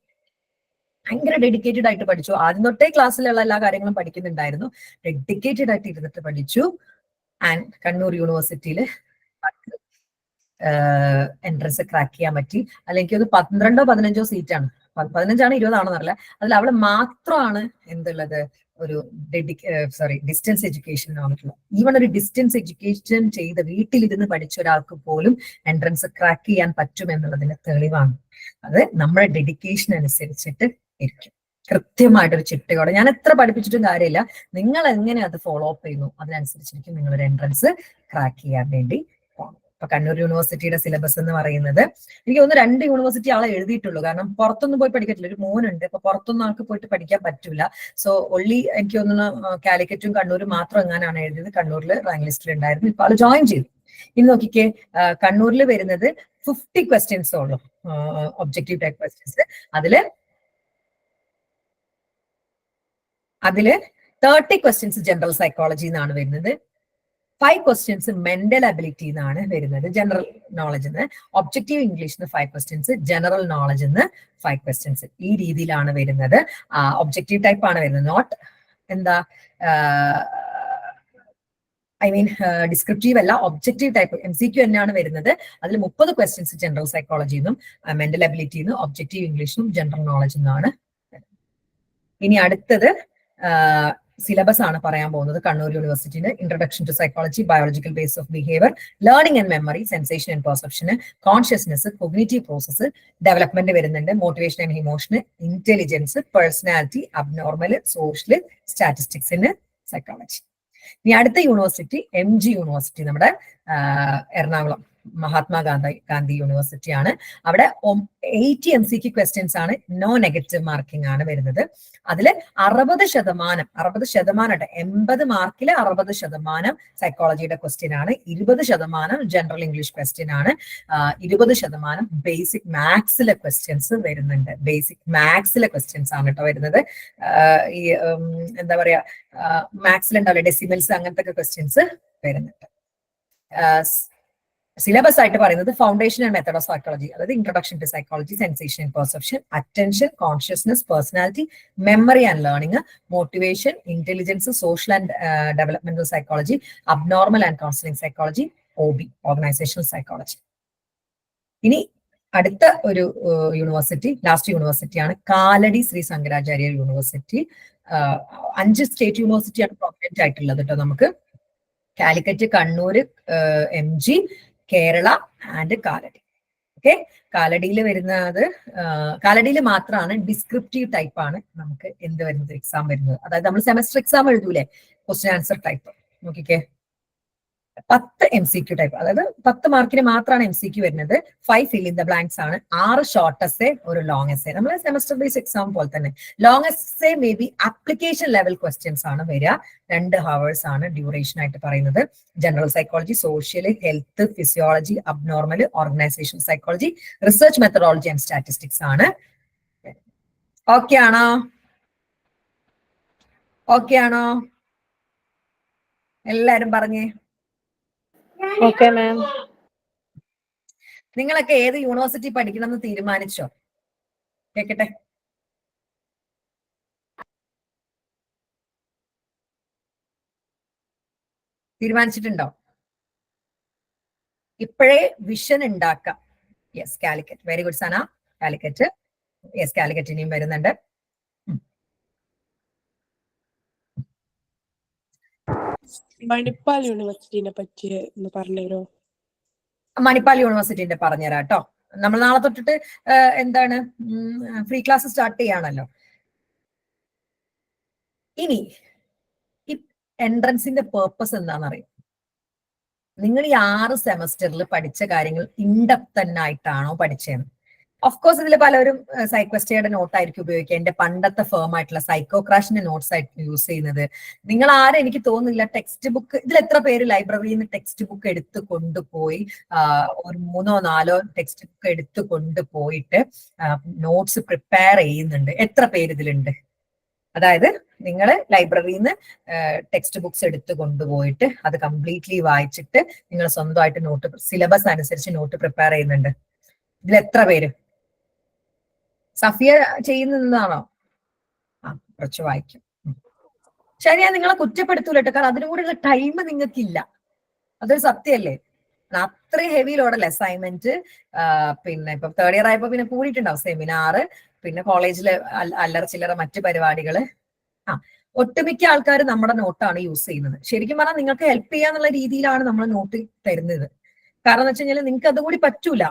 ഭയങ്കര ഡെഡിക്കേറ്റഡ് ആയിട്ട് പഠിച്ചു. ആദ്യം തൊട്ടേ ക്ലാസ്സിലുള്ള എല്ലാ കാര്യങ്ങളും പഠിക്കുന്നുണ്ടായിരുന്നു. ഡെഡിക്കേറ്റഡ് ആയിട്ട് ഇരുന്നിട്ട് പഠിച്ചു. ആൻഡ് കണ്ണൂർ യൂണിവേഴ്സിറ്റിയിൽ എൻട്രൻസ് ക്രാക്ക് ചെയ്യാൻ പറ്റി. അല്ലെങ്കിൽ അത് 12-15 സീറ്റാണ്, 15 20 എന്നറിയില്ല. അതിൽ അവള് മാത്രമാണ് എന്തുള്ളത്, ഒരു ഡിസ്റ്റൻസ് എഡ്യൂക്കേഷൻ വന്നിട്ടുള്ളത്. ഈവൺ ഒരു ഡിസ്റ്റൻസ് എഡ്യൂക്കേഷൻ ചെയ്ത് വീട്ടിലിരുന്ന് പഠിച്ച ഒരാൾക്ക് പോലും എൻട്രൻസ് ക്രാക്ക് ചെയ്യാൻ പറ്റുമെന്നുള്ളതിന്റെ തെളിവാണ്. അത് നമ്മുടെ ഡെഡിക്കേഷൻ അനുസരിച്ചിട്ട് ഇരിക്കും. കൃത്യമായിട്ടൊരു ചിട്ടയോടെ, ഞാൻ എത്ര പഠിപ്പിച്ചിട്ടും കാര്യമില്ല, നിങ്ങൾ എങ്ങനെ അത് ഫോളോ അപ്പ് ചെയ്യുന്നു അതിനനുസരിച്ചിരിക്കും നിങ്ങളൊരു എൻട്രൻസ് ക്രാക്ക് ചെയ്യാൻ വേണ്ടി പോകും. ഇപ്പൊ കണ്ണൂർ യൂണിവേഴ്സിറ്റിയുടെ സിലബസ് എന്ന് പറയുന്നത്, എനിക്ക് തോന്നുന്നു 2 യൂണിവേഴ്സിറ്റി ആളെ എഴുതിയിട്ടുള്ളൂ. കാരണം പുറത്തൊന്നും പോയി പഠിക്കത്തില്ല. ഒരു മോനുണ്ട്, അപ്പൊ പുറത്തൊന്നും ആൾക്ക് പോയിട്ട് പഠിക്കാൻ പറ്റൂല. സോ ഒള്ളി എനിക്ക് തോന്നുന്നു കാലിക്കറ്റും കണ്ണൂരും മാത്രം എങ്ങാനാണ് എഴുതിയത്. കണ്ണൂരിൽ റാങ്ക് ലിസ്റ്റിൽ ഉണ്ടായിരുന്നു, ഇപ്പൊ ആള് ജോയിൻ ചെയ്തു. ഇന്ന് നോക്കിക്കേ, കണ്ണൂരിൽ വരുന്നത് 50 ക്വസ്റ്റ്യൻസ് ഉള്ളു, ഒബ്ജക്റ്റീവ് ടൈപ്പ് ക്വസ്റ്റ്യൻസ്. അതില് 30 ക്വസ്റ്റ്യൻസ് ജനറൽ സൈക്കോളജി എന്നാണ് വരുന്നത്, 5 ക്വസ്റ്റ്യൻസ് മെന്റൽ അബിലിറ്റി എന്നാണ് വരുന്നത്, ജനറൽ നോളജ് എന്ന്. ഒബ്ജക്റ്റീവ് ഇംഗ്ലീഷിന് 5 ക്വസ്റ്റ്യൻസ്, ജനറൽ നോളജ് എന്ന് 5 ക്വസ്റ്റ്യൻസ്. ഈ രീതിയിലാണ് വരുന്നത്. ഒബ്ജക്റ്റീവ് ടൈപ്പ് ആണ് വരുന്നത്, നോട്ട് എന്താ ഡിസ്ക്രിപ്റ്റീവ് അല്ല, ഒബ്ജക്റ്റീവ് ടൈപ്പ്. MCQ തന്നെയാണ് വരുന്നത്. അതിൽ 30 ക്വസ്റ്റ്യൻസ് ജനറൽ സൈക്കോളജിന്നും മെന്റൽ അബിലിറ്റിന്നും ഒബ്ജക്റ്റീവ് ഇംഗ്ലീഷിനും ജനറൽ നോളജ് എന്നാണ്. ഇനി അടുത്തത് സിലബസ് ആണ് പറയാൻ പോകുന്നത്. കണ്ണൂർ യൂണിവേഴ്സിറ്റിയുടെ introduction to psychology, biological base of behaviour, learning and memory, sensation and perception, consciousness, cognitive process, development വരുന്നുണ്ട്, motivation and emotion, intelligence, personality, abnormal, social, സ്റ്റാറ്റിസ്റ്റിക്സിന് സൈക്കോളജി. ഇനി അടുത്ത യൂണിവേഴ്സിറ്റി MG യൂണിവേഴ്സിറ്റി, നമ്മുടെ എറണാകുളം മഹാത്മാഗാന്ധി യൂണിവേഴ്സിറ്റി ആണ്. അവിടെ 80 MCQ ക്വസ്റ്റ്യൻസ് ആണ്, no negative marking ആണ് വരുന്നത്. അതില് 60%, 80 മാർക്കിൽ 60% സൈക്കോളജിയുടെ ക്വസ്റ്റ്യൻ ആണ്, 20% ജനറൽ ഇംഗ്ലീഷ് ക്വസ്റ്റ്യൻ ആണ്, 20% ബേസിക് മാത്സിലെ ക്വസ്റ്റ്യൻസ് വരുന്നുണ്ട്. ബേസിക് മാത്സിലെ ക്വസ്റ്റ്യൻസ് ആണ് കേട്ടോ വരുന്നത്. ഈ എന്താ പറയാ, മാത്സിലുണ്ടാവില്ല ഡെസിമൽസ്, അങ്ങനത്തെ ക്വസ്റ്റ്യൻസ് വരുന്നുണ്ട്. സിലബസ് ആയിട്ട് പറയുന്നത് foundation and method of psychology, അതായത് introduction to psychology, sensation and perception, attention, consciousness, personality, memory and learning, motivation, intelligence, social and developmental psychology, abnormal and counselling psychology, OB organisational psychology. ഇനി അടുത്ത ഒരു university, last യൂണിവേഴ്സിറ്റിയാണ് Kalady Sree Shankaracharya university. 5 state യൂണിവേഴ്സിറ്റിയാണ് prominent ആയിട്ടുള്ളത് കേട്ടോ നമുക്ക്. Calicut, Kannur, MG, Kerala and Kalady. Okay, കാലടിയിൽ വരുന്നത്, കാലടിയിൽ മാത്രമാണ് ഡിസ്ക്രിപ്റ്റീവ് ടൈപ്പ് ആണ് നമുക്ക് എന്ത് വരുന്നത്, എക്സാം വരുന്നത്. അതായത് നമ്മൾ സെമസ്റ്റർ എക്സാം എഴുതൂലേ, ക്വസ്റ്റ്യൻ ആൻസർ ടൈപ്പ്. നോക്കിക്കേ, 10 MCQ ടൈപ്പ്, അതായത് 10 മാർക്കിന് മാത്രമാണ് MCQ വരുന്നത്. 5 ഫിൽ ഇൻ ദ ബ്ലാങ്ക്സ് ആണ്, 6 ഷോർട്ട് എസ്സേ, ഒരു ലോങ് എസ്സേ. നമ്മൾ സെമസ്റ്റർ ബേസ് എക്സാം പോലെ തന്നെ. Long essay may be application level questions ആണ് വരിക. 2 hours ആണ് ഡ്യൂറേഷൻ ആയിട്ട് പറയുന്നത്. General psychology, social, health, physiology, abnormal, organisation psychology, research methodology and statistics ആണ്. ഓക്കെ ആണോ? ഓക്കെ ആണോ? എല്ലാരും പറഞ്ഞേ. Okay ma'am. നിങ്ങളൊക്കെ ഏത് യൂണിവേഴ്സിറ്റി പഠിക്കണം എന്ന് തീരുമാനിച്ചോ? കേക്കട്ടെ. തീരുമാനിച്ചിട്ടുണ്ടോ? ഇപ്പോഴേ വിഷൻ ഉണ്ടാക്കാം. യെസ്, കാലിക്കറ്റ്. വെരി ഗുഡ് സന, കാലിക്കറ്റ്. യെസ്, കാലിക്കറ്റ് ഇനിയും വരുന്നുണ്ട്. മണിപ്പാൽ യൂണിവേഴ്സിറ്റിനെ പറ്റി ഒന്ന് പറഞ്ഞുതരോ? മണിപ്പാൽ യൂണിവേഴ്സിറ്റിന്റെ പറഞ്ഞുതരാം കേട്ടോ. നമ്മൾ നാളെ തൊട്ടിട്ട് എന്താണ് ഫ്രീ ക്ലാസ് സ്റ്റാർട്ട് ചെയ്യാണല്ലോ. ഇനി ഈ എൻട്രൻസിന്റെ പേർപ്പസ് എന്താണെന്നറിയാം? നിങ്ങൾ ഈ 6 സെമസ്റ്ററിൽ പഠിച്ച കാര്യങ്ങൾ ഇൻഡെപ്ത് തന്നെ ആയിട്ടാണോ പഠിച്ചത്? ഓഫ്കോഴ്സ് ഇതിൽ പലരും സൈക്വസ്റ്റയുടെ നോട്ടായിരിക്കും ഉപയോഗിക്കുക. എന്റെ പണ്ടത്തെ ഫേം ആയിട്ടുള്ള സൈക്കോ ക്രാഷിന്റെ നോട്ട്സ് ആയിട്ട് യൂസ് ചെയ്യുന്നത്. നിങ്ങൾ ആരും എനിക്ക് തോന്നുന്നില്ല ടെക്സ്റ്റ് ബുക്ക്, ഇതിൽ എത്ര പേര് ലൈബ്രറിയിൽ നിന്ന് ടെക്സ്റ്റ് ബുക്ക് എടുത്ത് കൊണ്ടുപോയി ഒരു 3 or 4 ടെക്സ്റ്റ് ബുക്ക് എടുത്ത് കൊണ്ടുപോയിട്ട് നോട്ട്സ് പ്രിപ്പയർ ചെയ്യുന്നുണ്ട്? എത്ര പേര് ഇതിലുണ്ട്? അതായത് നിങ്ങൾ ലൈബ്രറിയിൽ നിന്ന് ടെക്സ്റ്റ് ബുക്സ് എടുത്ത് കൊണ്ടുപോയിട്ട് അത് കംപ്ലീറ്റ്ലി വായിച്ചിട്ട് നിങ്ങൾ സ്വന്തമായിട്ട് നോട്ട്, സിലബസ് അനുസരിച്ച് നോട്ട് പ്രിപ്പയർ ചെയ്യുന്നുണ്ട്? ഇതിൽ എത്ര പേര്? സഫിയ ചെയ്യുന്നതാണോ? കുറച്ച് വായിക്കും. ശരി, ഞാൻ നിങ്ങളെ കുറ്റപ്പെടുത്തൂല കേട്ടോ, കാരണം അതിനുകൂടെയുള്ള ടൈം നിങ്ങൾക്കില്ല. അതൊരു സത്യമല്ലേ? അത്രയും ഹെവി ലോഡല്ലേ അസൈൻമെന്റ്. പിന്നെ ഇപ്പൊ തേർഡ് ഇയർ ആയപ്പോ പിന്നെ കൂടിയിട്ടുണ്ടാവും സെമിനാറ്, പിന്നെ കോളേജിലെ അല്ലറ ചില്ലറ മറ്റു പരിപാടികള്. ഒട്ടുമിക്ക ആൾക്കാർ നമ്മുടെ നോട്ടാണ് യൂസ് ചെയ്യുന്നത്. ശരിക്കും പറഞ്ഞാൽ നിങ്ങൾക്ക് ഹെൽപ്പ് ചെയ്യാന്നുള്ള രീതിയിലാണ് നമ്മൾ നോട്ട് തരുന്നത്. കാരണം എന്ന് വെച്ച് കഴിഞ്ഞാൽ നിങ്ങൾക്ക് അതുകൂടി പറ്റൂല.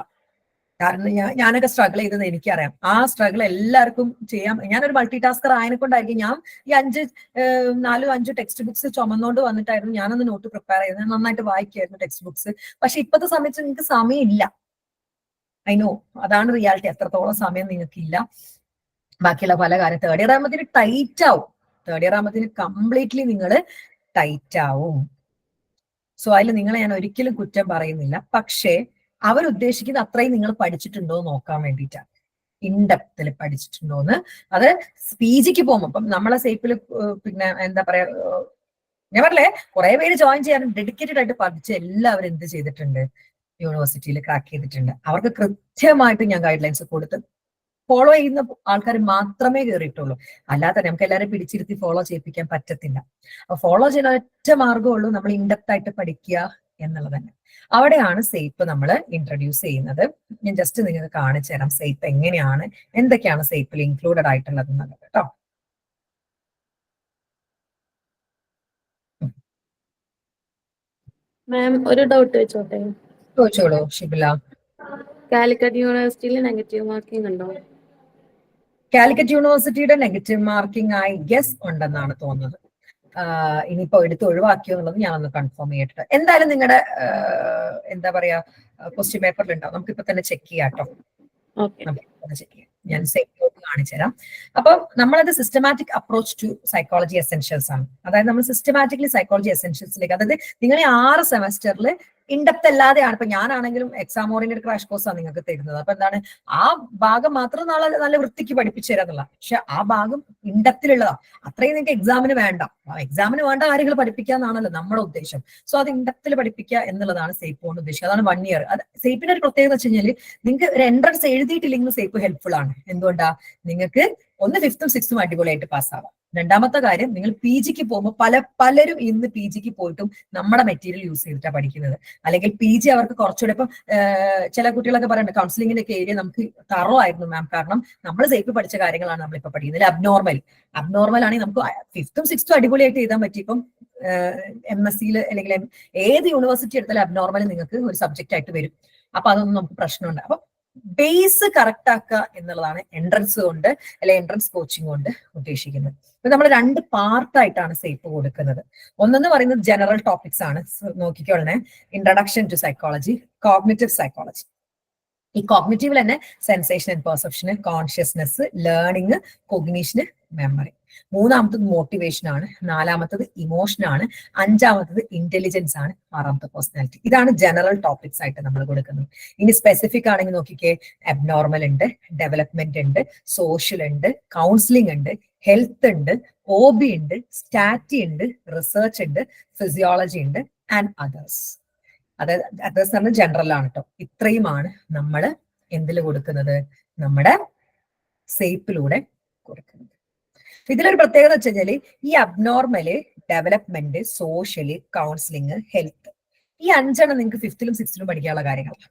കാരണം ഞാനൊക്കെ സ്ട്രഗിൾ ചെയ്തത് എനിക്കറിയാം. ആ സ്ട്രഗിൾ എല്ലാവർക്കും ചെയ്യാം. ഞാനൊരു മൾട്ടി ടാസ്കർ ആയതിനെ കൊണ്ടായിരിക്കും ഞാൻ ഈ 4-5 ടെക്സ്റ്റ് ബുക്സ് ചുമന്നുകൊണ്ട് വന്നിട്ടായിരുന്നു ഞാനൊന്ന് നോട്ട് പ്രിപ്പയർ ചെയ്തത്. ഞാൻ നന്നായിട്ട് വായിക്കായിരുന്നു ടെക്സ്റ്റ് ബുക്സ്. പക്ഷെ ഇപ്പോഴത്തെ സമയത്ത് നിങ്ങൾക്ക് സമയമില്ല. ഐ നോ, അതാണ് റിയാലിറ്റി. എത്രത്തോളം സമയം നിങ്ങൾക്കില്ല. ബാക്കിയുള്ള പല കാര്യം തേർഡ് ഇയർ ആകുമ്പോഴത്തേന് ടൈറ്റ് ആവും. തേർഡ് ഇയർ ആകുമ്പോഴത്തേന് കംപ്ലീറ്റ്ലി നിങ്ങൾ ടൈറ്റ് ആവും. സോ അതിൽ നിങ്ങളെ ഞാൻ ഒരിക്കലും കുറ്റം പറയുന്നില്ല. പക്ഷേ അവരുദ്ദേശിക്കുന്ന അത്രയും നിങ്ങൾ പഠിച്ചിട്ടുണ്ടോ എന്ന് നോക്കാൻ വേണ്ടിയിട്ടാണ്. ഇൻഡെപ്തിൽ പഠിച്ചിട്ടുണ്ടോന്ന്. അത് PGക്ക് പോകുമ്പോൾ ഇപ്പം നമ്മളെ സേപ്പിൽ പിന്നെ എന്താ പറയാ, ഞാൻ പറഞ്ഞേ കുറെ പേര് ജോയിൻ ചെയ്യാനും ഡെഡിക്കേറ്റഡ് ആയിട്ട് പഠിച്ച് എല്ലാവരും എന്ത് ചെയ്തിട്ടുണ്ട്, യൂണിവേഴ്സിറ്റിയിൽ ക്രാക്ക് ചെയ്തിട്ടുണ്ട്. അവർക്ക് കൃത്യമായിട്ട് ഞാൻ ഗൈഡ് ലൈൻസ് കൊടുത്ത് ഫോളോ ചെയ്യുന്ന ആൾക്കാർ മാത്രമേ കയറിയിട്ടുള്ളൂ. അല്ലാതെ നമുക്ക് എല്ലാവരും പിടിച്ചിരുത്തി ഫോളോ ചെയ്യിപ്പിക്കാൻ പറ്റത്തില്ല. അപ്പൊ ഫോളോ ചെയ്യുന്ന ഒറ്റ മാർഗ്ഗമുള്ളൂ, നമ്മൾ ഇൻഡെപ്ത് ആയിട്ട് പഠിക്കുക എന്നുള്ളത് തന്നെ. അവിടെയാണ് സേപ്പ് നമ്മൾ ഇൻട്രൊഡ്യൂസ് ചെയ്യുന്നത്. ഞാൻ ജസ്റ്റ് നിങ്ങൾക്ക് കാണിച്ചു തരാം സേപ്പ് എങ്ങനെയാണ്, എന്തൊക്കെയാണ് സേപ്പിൽ ഇൻക്ലൂഡഡ് ആയിട്ടുള്ളത് എന്നുള്ളത് കേട്ടോ. മാം ഒരു ഡൗട്ട് വെച്ചോട്ടെ? ചോദിച്ചോളൂ ഷിബില. കാലിക്കറ്റ് യൂണിവേഴ്സിറ്റിയിൽ നെഗറ്റീവ് മാർക്കിംഗ് ഉണ്ടോ? കാലിക്കറ്റ് യൂണിവേഴ്സിറ്റിയുടെ നെഗറ്റീവ് മാർക്കിംഗ് ആയി ഗസ് ഉണ്ടെന്നാണ് തോന്നുന്നത്. ഇനിയിപ്പോ എടുത്ത് ഒഴിവാക്കിയോ എന്നുള്ളത് ഞാനൊന്ന് കൺഫേം ചെയ്തിട്ട് എന്തായാലും നിങ്ങളുടെ എന്താ പറയാ ക്വസ്റ്റ്യൻ പേപ്പറിൽ ഉണ്ടാവും. നമുക്കിപ്പോ തന്നെ ചെക്ക് ചെയ്യാം കേട്ടോ. ചെക്ക് ചെയ്യാം. ഞാൻ കാണിച്ചു തരാം. അപ്പൊ നമ്മളത് systematic approach to psychology essentials ആണ്. അതായത് നമ്മൾ സിസ്റ്റമാറ്റിക്കലി സൈക്കോളജി എസെൻഷ്യൽസിലേക്ക്, അതായത് നിങ്ങൾ ഈ 6 സെമസ്റ്ററിൽ ഇൻഡെപ്ത് അല്ലാതെയാണ്. ഇപ്പൊ ഞാനാണെങ്കിലും എക്സാം ഓറിയന്റഡ് ക്രാഷ് കോഴ്സാണ് നിങ്ങൾക്ക് തരുന്നത്. അപ്പൊ എന്താണ്, ആ ഭാഗം മാത്രം നല്ല വൃത്തിക്ക് പഠിപ്പിച്ചു തരാന്നുള്ള. പക്ഷെ ആ ഭാഗം ഇൻഡെപ്തിലുള്ളതാ. അത്രയും നിങ്ങൾക്ക് എക്സാമിന് വേണ്ട. എക്സാമിന് വേണ്ട കാര്യങ്ങൾ പഠിപ്പിക്കാന്നാണല്ലോ നമ്മുടെ ഉദ്ദേശം. സോ അത് ഇൻഡെപ്തിൽ പഠിപ്പിക്കുക എന്നുള്ളതാണ് സേപ്പ് കൊണ്ട് ഉദ്ദേശിക്കുക. അതാണ് 1 ഇയർ. അത് സേപ്പിന്റെ ഒരു പ്രത്യേകത വെച്ച് കഴിഞ്ഞാൽ നിങ്ങൾക്ക് ഒരു എൻട്രൻസ് എഴുതിയിട്ടില്ലെങ്കിൽ സേപ്പ് ഹെൽപ്ഫുൾ ആണ്. എന്തുകൊണ്ടാ, നിങ്ങൾക്ക് 1th, 5th, 6th അടിപൊളിയായിട്ട് പാസ്സാവാം. രണ്ടാമത്തെ കാര്യം, നിങ്ങൾ PGക്ക് പോകുമ്പോൾ പലരും ഇന്ന് PGക്ക് പോയിട്ടും നമ്മുടെ മെറ്റീരിയൽ യൂസ് ചെയ്തിട്ടാണ് പഠിക്കുന്നത്. അല്ലെങ്കിൽ PG അവർക്ക് കുറച്ചുകൂടെ, ഇപ്പം ചില കുട്ടികളൊക്കെ പറയുന്നുണ്ട് കൗൺസിലിംഗിന്റെ ഒക്കെ ഏരിയ നമുക്ക് തറോ ആയിരുന്നു മാം, കാരണം നമ്മൾ സേഫ് പഠിച്ച കാര്യങ്ങളാണ് നമ്മളിപ്പോ പഠിക്കുന്നത്. അബ്നോർമൽ ആണെങ്കിൽ നമുക്ക് 5th, 6th അടിപൊളിയായിട്ട് എഴുതാൻ പറ്റി. ഇപ്പം MSc അല്ലെങ്കിൽ ഏത് യൂണിവേഴ്സിറ്റി എടുത്താലും അബ്നോർമൽ നിങ്ങൾക്ക് ഒരു സബ്ജക്റ്റ് ആയിട്ട് വരും. അപ്പൊ അതൊന്നും നമുക്ക് പ്രശ്നമുണ്ട്. അപ്പൊ ബേസ് കറക്റ്റ് ആക്കുക എന്നുള്ളതാണ് എൻട്രൻസ് കൊണ്ട് അല്ലെങ്കിൽ എൻട്രൻസ് കോച്ചിങ് കൊണ്ട് ഉദ്ദേശിക്കുന്നത്. ഇപ്പൊ നമ്മൾ 2 പാർട്ടായിട്ടാണ് സേപ്പ് കൊടുക്കുന്നത്. ഒന്നെന്ന് പറയുന്നത് ജനറൽ ടോപ്പിക്സ് ആണ്. നോക്കിക്കോളണേ, introduction to psychology, cognitive psychology. ഈ കോഗ്നിറ്റീവിൽ തന്നെ sensation and perception, consciousness, learning, cognition, memory. മൂന്നാമത്തത് മോട്ടിവേഷൻ ആണ്. നാലാമത്തത് ഇമോഷൻ ആണ്. അഞ്ചാമത്തത് ഇന്റലിജൻസ് ആണ്. ആറാമത്തെ പേഴ്സണാലിറ്റി. ഇതാണ് ജനറൽ ടോപ്പിക്സ് ആയിട്ട് നമ്മൾ കൊടുക്കുന്നത്. ഇനി സ്പെസിഫിക് ആണെങ്കിൽ നോക്കിക്കേ, അബ്നോർമൽ ഉണ്ട്, ഡെവലപ്മെന്റ് ഉണ്ട്, സോഷ്യൽ ഉണ്ട്, കൗൺസിലിംഗ് ഉണ്ട്, ഹെൽത്ത് ഉണ്ട്, OB ഉണ്ട്, സ്റ്റാറ്റി ഉണ്ട്, റിസർച്ച് ഉണ്ട്, ഫിസിയോളജി ഉണ്ട്, ആൻഡ് അതേഴ്സ്. അതായത് അതേഴ്സ് പറഞ്ഞാൽ ജനറൽ ആണ് കേട്ടോ. ഇത്രയുമാണ് നമ്മൾ എന്തിൽ കൊടുക്കുന്നത്, നമ്മുടെ സേപ്പിലൂടെ കൊടുക്കുന്നത്. ഇതിലൊരു പ്രത്യേകത വെച്ച് കഴിഞ്ഞാല് ഈ അബ്നോർമല്, ഡെവലപ്മെന്റ്, സോഷ്യല്, കൗൺസിലിംഗ്, ഹെൽത്ത്, ഈ 5 നിങ്ങൾക്ക് 5th, 6th പഠിക്കാനുള്ള കാര്യങ്ങളാണ്.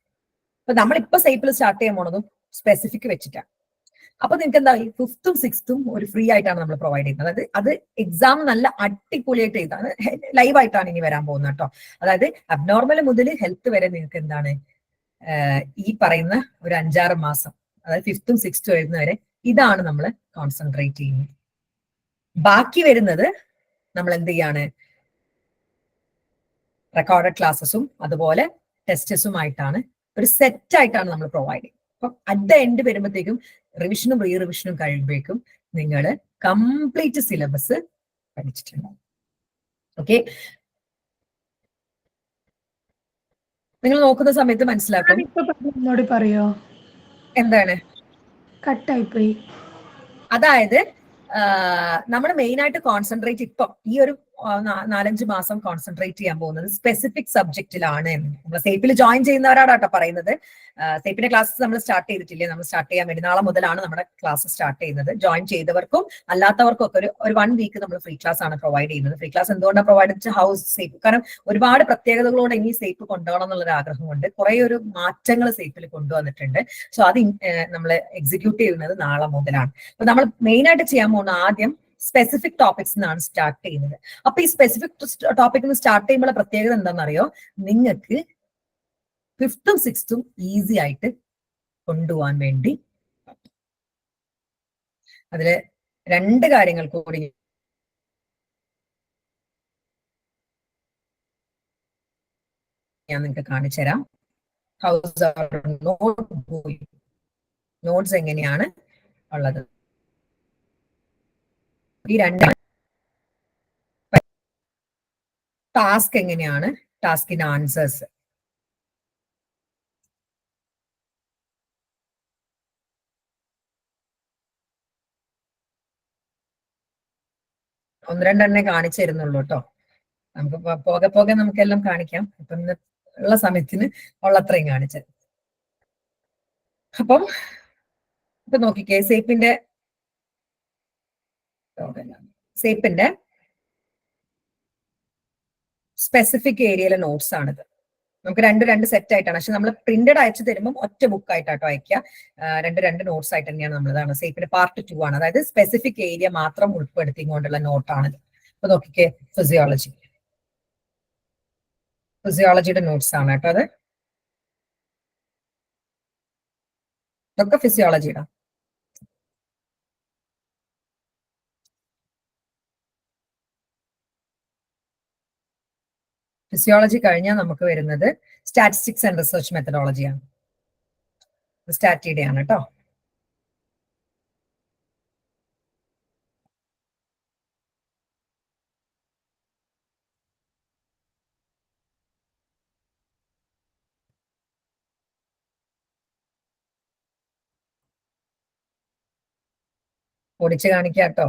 അപ്പൊ നമ്മളിപ്പോ സേപ്പിൽ സ്റ്റാർട്ട് ചെയ്യാൻ പോണതും സ്പെസിഫിക് വെച്ചിട്ടാണ്. അപ്പൊ നിങ്ങൾക്ക് എന്താ, 5th, 6th ഒരു ഫ്രീ ആയിട്ടാണ് നമ്മൾ പ്രൊവൈഡ് ചെയ്യുന്നത്. അതായത് അത് എക്സാം നല്ല അടിപൊളിയായിട്ട് എഴുതാണ്, ലൈവായിട്ടാണ് ഇനി വരാൻ പോകുന്നത് കേട്ടോ. അതായത് അബ്നോർമൽ മുതൽ ഹെൽത്ത് വരെ നിങ്ങൾക്ക് എന്താണ്, ഈ പറയുന്ന ഒരു 5-6 മാസം, അതായത് 5th, 6th വരുന്നവരെ ഇതാണ് നമ്മൾ കോൺസെൻട്രേറ്റ് ചെയ്യുന്നത്. ബാക്കി വരുന്നത് നമ്മൾ എന്ത് ചെയ്യാണ്, റെക്കോർഡഡ് ക്ലാസ്സസും അതുപോലെ ടെസ്റ്റസുമായിട്ടാണ് ഒരു സെറ്റ് ആയിട്ടാണ് നമ്മൾ പ്രൊവൈഡ് ചെയ്യുന്നത്. അപ്പം അറ്റ് ദ എൻഡ് വരുമ്പോഴത്തേക്കും റിവിഷനും റീ റിവിഷനും കഴിയുമ്പോഴേക്കും നിങ്ങൾ കംപ്ലീറ്റ് സിലബസ് പഠിച്ചിട്ടുണ്ടാവും. ഓക്കെ, നിങ്ങൾ നോക്കുന്ന സമയത്ത് മനസ്സിലാക്കും. പറയോ എന്താണ് കട്ടായിപ്പോയി? അതായത് നമ്മൾ മെയിൻ ആയിട്ട് കോൺസെൻട്രേറ്റ് ഇപ്പം ഈ ഒരു 4-5 മാസം കോൺസെൻട്രേറ്റ് ചെയ്യാൻ പോകുന്നത് സ്പെസിഫിക് സബ്ജക്റ്റിലാണ്. നമ്മൾ സേപ്പിൽ ജോയിൻ ചെയ്യുന്നവരാണ് കേട്ടോ പറയുന്നത്. സേപ്പിന്റെ ക്ലാസ് നമ്മൾ സ്റ്റാർട്ട് ചെയ്തിട്ടില്ലേ? നമ്മൾ സ്റ്റാർട്ട് ചെയ്യാൻ വേണ്ടി നാളെ മുതലാണ് നമ്മുടെ ക്ലാസ് സ്റ്റാർട്ട് ചെയ്യുന്നത്. ജോയിൻ ചെയ്തവർക്കും അല്ലാത്തവർക്കും ഒക്കെ ഒരു 1 വീക്ക് നമ്മൾ ഫ്രീ ക്ലാസ് ആണ് പ്രൊവൈഡ് ചെയ്യുന്നത്. ഫ്രീ ക്ലാസ് എന്തുകൊണ്ടാണ് പ്രൊവൈഡ് ചെയ്തത്? ഹൗസ് സേപ്പ്, കാരണം ഒരുപാട് പ്രത്യേകതകളോടെ ഇനി സേപ്പ് കൊണ്ടുപോകണം എന്നുള്ളൊരു ആഗ്രഹമുണ്ട്. കുറെ ഒരു മാറ്റങ്ങൾ സേപ്പിൽ കൊണ്ടുവന്നിട്ടുണ്ട്. സോ അത് നമ്മൾ എക്സിക്യൂട്ട് ചെയ്യുന്നത് നാളെ മുതലാണ്. അപ്പൊ നമ്മൾ മെയിൻ ആയിട്ട് ചെയ്യാൻ പോകുന്ന ആദ്യം സ്പെസിഫിക് ടോപ്പിക്സ് നിന്നാണ് സ്റ്റാർട്ട് ചെയ്യുന്നത്. അപ്പൊ ഈ സ്പെസിഫിക് ടോപ്പിക് സ്റ്റാർട്ട് ചെയ്യുമ്പോൾ പ്രത്യേകത എന്താണെന്നറിയോ? നിങ്ങൾക്ക് 5th ഉം 6th ഉം ഈസി ആയിട്ട് കൊണ്ടുപോകാൻ വേണ്ടി അതില് 2 കാര്യങ്ങൾ കൂടി ഞാൻ നിങ്ങൾക്ക് കാണിച്ചു തരാം. ഹൗസ് നോട്ട്സ് എങ്ങനെയാണ് ഉള്ളത്. ഈ 2 ടാസ്ക് എങ്ങനെയാണ്, ടാസ്കിന്റെ ആൻസേഴ്സ്. ഒന്ന് രണ്ടെണ്ണേ കാണിച്ചു തരുന്നുള്ളൂ കേട്ടോ. നമുക്ക് പോകെ പോകെ നമുക്കെല്ലാം കാണിക്കാം. ഇപ്പൊ ഇന്ന് ഉള്ള സമയത്തിന് ഉള്ളത്രയും കാണിച്ചത്. അപ്പം ഇപ്പൊ നോക്കിക്കേ, സേപ്പിന്റെ സ്പെസിഫിക് ഏരിയയിലെ നോട്ട്സ് ആണിത്. നമുക്ക് രണ്ട് സെറ്റ് ആയിട്ടാണ്, പക്ഷെ നമ്മൾ പ്രിന്റഡ് അയച്ചു തരുമ്പോൾ ഒറ്റ ബുക്ക് ആയിട്ടാട്ടോ അയക്കുക. രണ്ട് നോട്ട്സ് ആയിട്ട് തന്നെയാണ് നമ്മളിതാണ്. സേപ്പിന്റെ പാർട്ട് 2 ആണ്, അതായത് സ്പെസിഫിക് ഏരിയ മാത്രം ഉൾപ്പെടുത്തിക്കൊണ്ടുള്ള നോട്ടാണിത്. അപ്പൊ നോക്കിക്കേ, ഫിസിയോളജിയുടെ നോട്ട്സ് ആണ് കേട്ടോ അത്. ഇതൊക്കെ ഫിസിയോളജിയുടെ. ഫിസിയോളജി കഴിഞ്ഞാൽ നമുക്ക് വരുന്നത് സ്റ്റാറ്റിസ്റ്റിക്സ് ആൻഡ് റിസർച്ച് മെത്തഡോളജിയാണ്. സ്റ്റാറ്റിയുടെ ആണ് കേട്ടോ. ഓടിച്ച് കാണിക്കാം കേട്ടോ.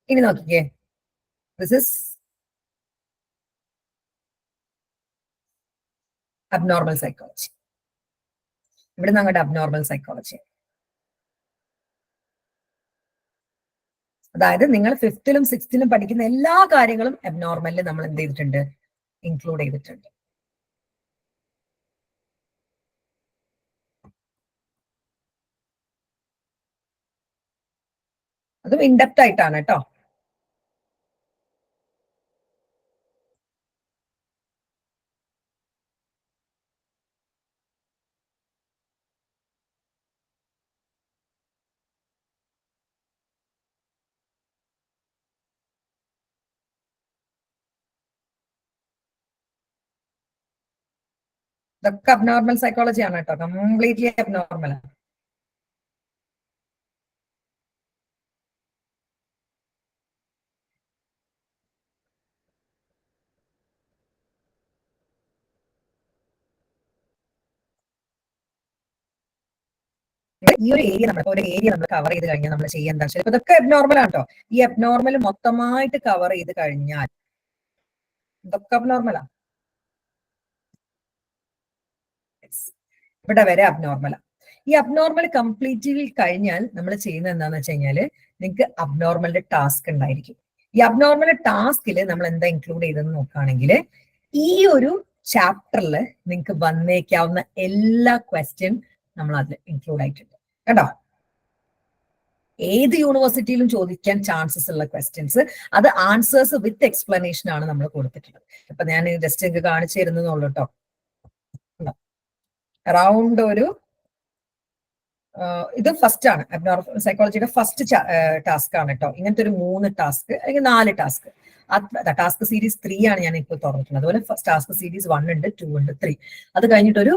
ഇനി നോക്കിക്കേ, ദിസ് ഇസ് അബ്നോർമൽ സൈക്കോളജി. ഇവിടെ ഞങ്ങളുടെ അബ്നോർമൽ സൈക്കോളജി, അതായത് നിങ്ങൾ 5th ലും 6th ലും പഠിക്കുന്ന എല്ലാ കാര്യങ്ങളും അബ്നോർമലിൽ നമ്മൾ എന്ത് ചെയ്തിട്ടുണ്ട്? ഇൻക്ലൂഡ് ചെയ്തിട്ടുണ്ട്. അതും ഇൻഡെപ്റ്റ് ആയിട്ടാണ് കേട്ടോ. ഇതൊക്കെ അബ്നോർമൽ സൈക്കോളജി ആണ് കേട്ടോ, കംപ്ലീറ്റ്ലി അബ്നോർമൽ ആണ്. ഈ ഒരു ഏരിയ നമ്മൾ കവർ ചെയ്ത് കഴിഞ്ഞാൽ നമ്മൾ ചെയ്യാൻ എന്താ വെച്ചാൽ ഇതൊക്കെ അബ്നോർമൽ ആണ് കേട്ടോ. ഈ അബ്നോർമൽ മൊത്തമായിട്ട് കവർ ചെയ്ത് കഴിഞ്ഞാൽ ഇതൊക്കെ അബ്നോർമലാണ്. ഇവിടെ വരെ അബ്നോർമലാണ്. ഈ അബ്നോർമൽ കംപ്ലീറ്റ്ലി കഴിഞ്ഞാൽ നമ്മൾ ചെയ്യുന്നത് എന്താണെന്ന് വെച്ച് കഴിഞ്ഞാല് നിങ്ങൾക്ക് അബ്നോർമലിന്റെ ടാസ്ക് ഉണ്ടായിരിക്കും. ഈ അബ്നോർമൽ ടാസ്കിൽ നമ്മൾ എന്താ ഇൻക്ലൂഡ് ചെയ്തെന്ന് നോക്കുകയാണെങ്കിൽ ഈ ഒരു ചാപ്റ്ററിൽ നിങ്ങൾക്ക് വന്നേക്കാവുന്ന എല്ലാ ക്വസ്റ്റ്യൻ നമ്മൾ അതിൽ ഇൻക്ലൂഡ് ആയിട്ടുണ്ട് കേട്ടോ. ഏത് യൂണിവേഴ്സിറ്റിയിലും ചോദിക്കാൻ ചാൻസസ് ഉള്ള ക്വസ്റ്റ്യൻസ്, അത് ആൻസേഴ്സ് വിത്ത് എക്സ്പ്ലനേഷൻ ആണ് നമ്മൾ കൊടുത്തിട്ടുള്ളത്. അപ്പൊ ഞാൻ ജസ്റ്റ് നിങ്ങൾക്ക് കാണിച്ചു തരുന്നുള്ളൂ കേട്ടോ. അറൗണ്ട് ഒരു ഇത് ഫസ്റ്റ് ആണ് അബ്നോർമൽ സൈക്കോളജിയുടെ ഫസ്റ്റ് ടാസ്ക് ആണ് കേട്ടോ. ഇങ്ങനത്തെ ഒരു 3 ടാസ്ക് അല്ലെങ്കിൽ 4 ടാസ്ക്. ടാസ്ക് സീരീസ് 3 ആണ് ഞാൻ ഇപ്പോൾ തുറന്നിട്ടുള്ളത്. അതുപോലെ ടാസ്ക് സീരീസ് 1 ഉണ്ട്, 2 ഉണ്ട്, 3. അത് കഴിഞ്ഞിട്ടൊരു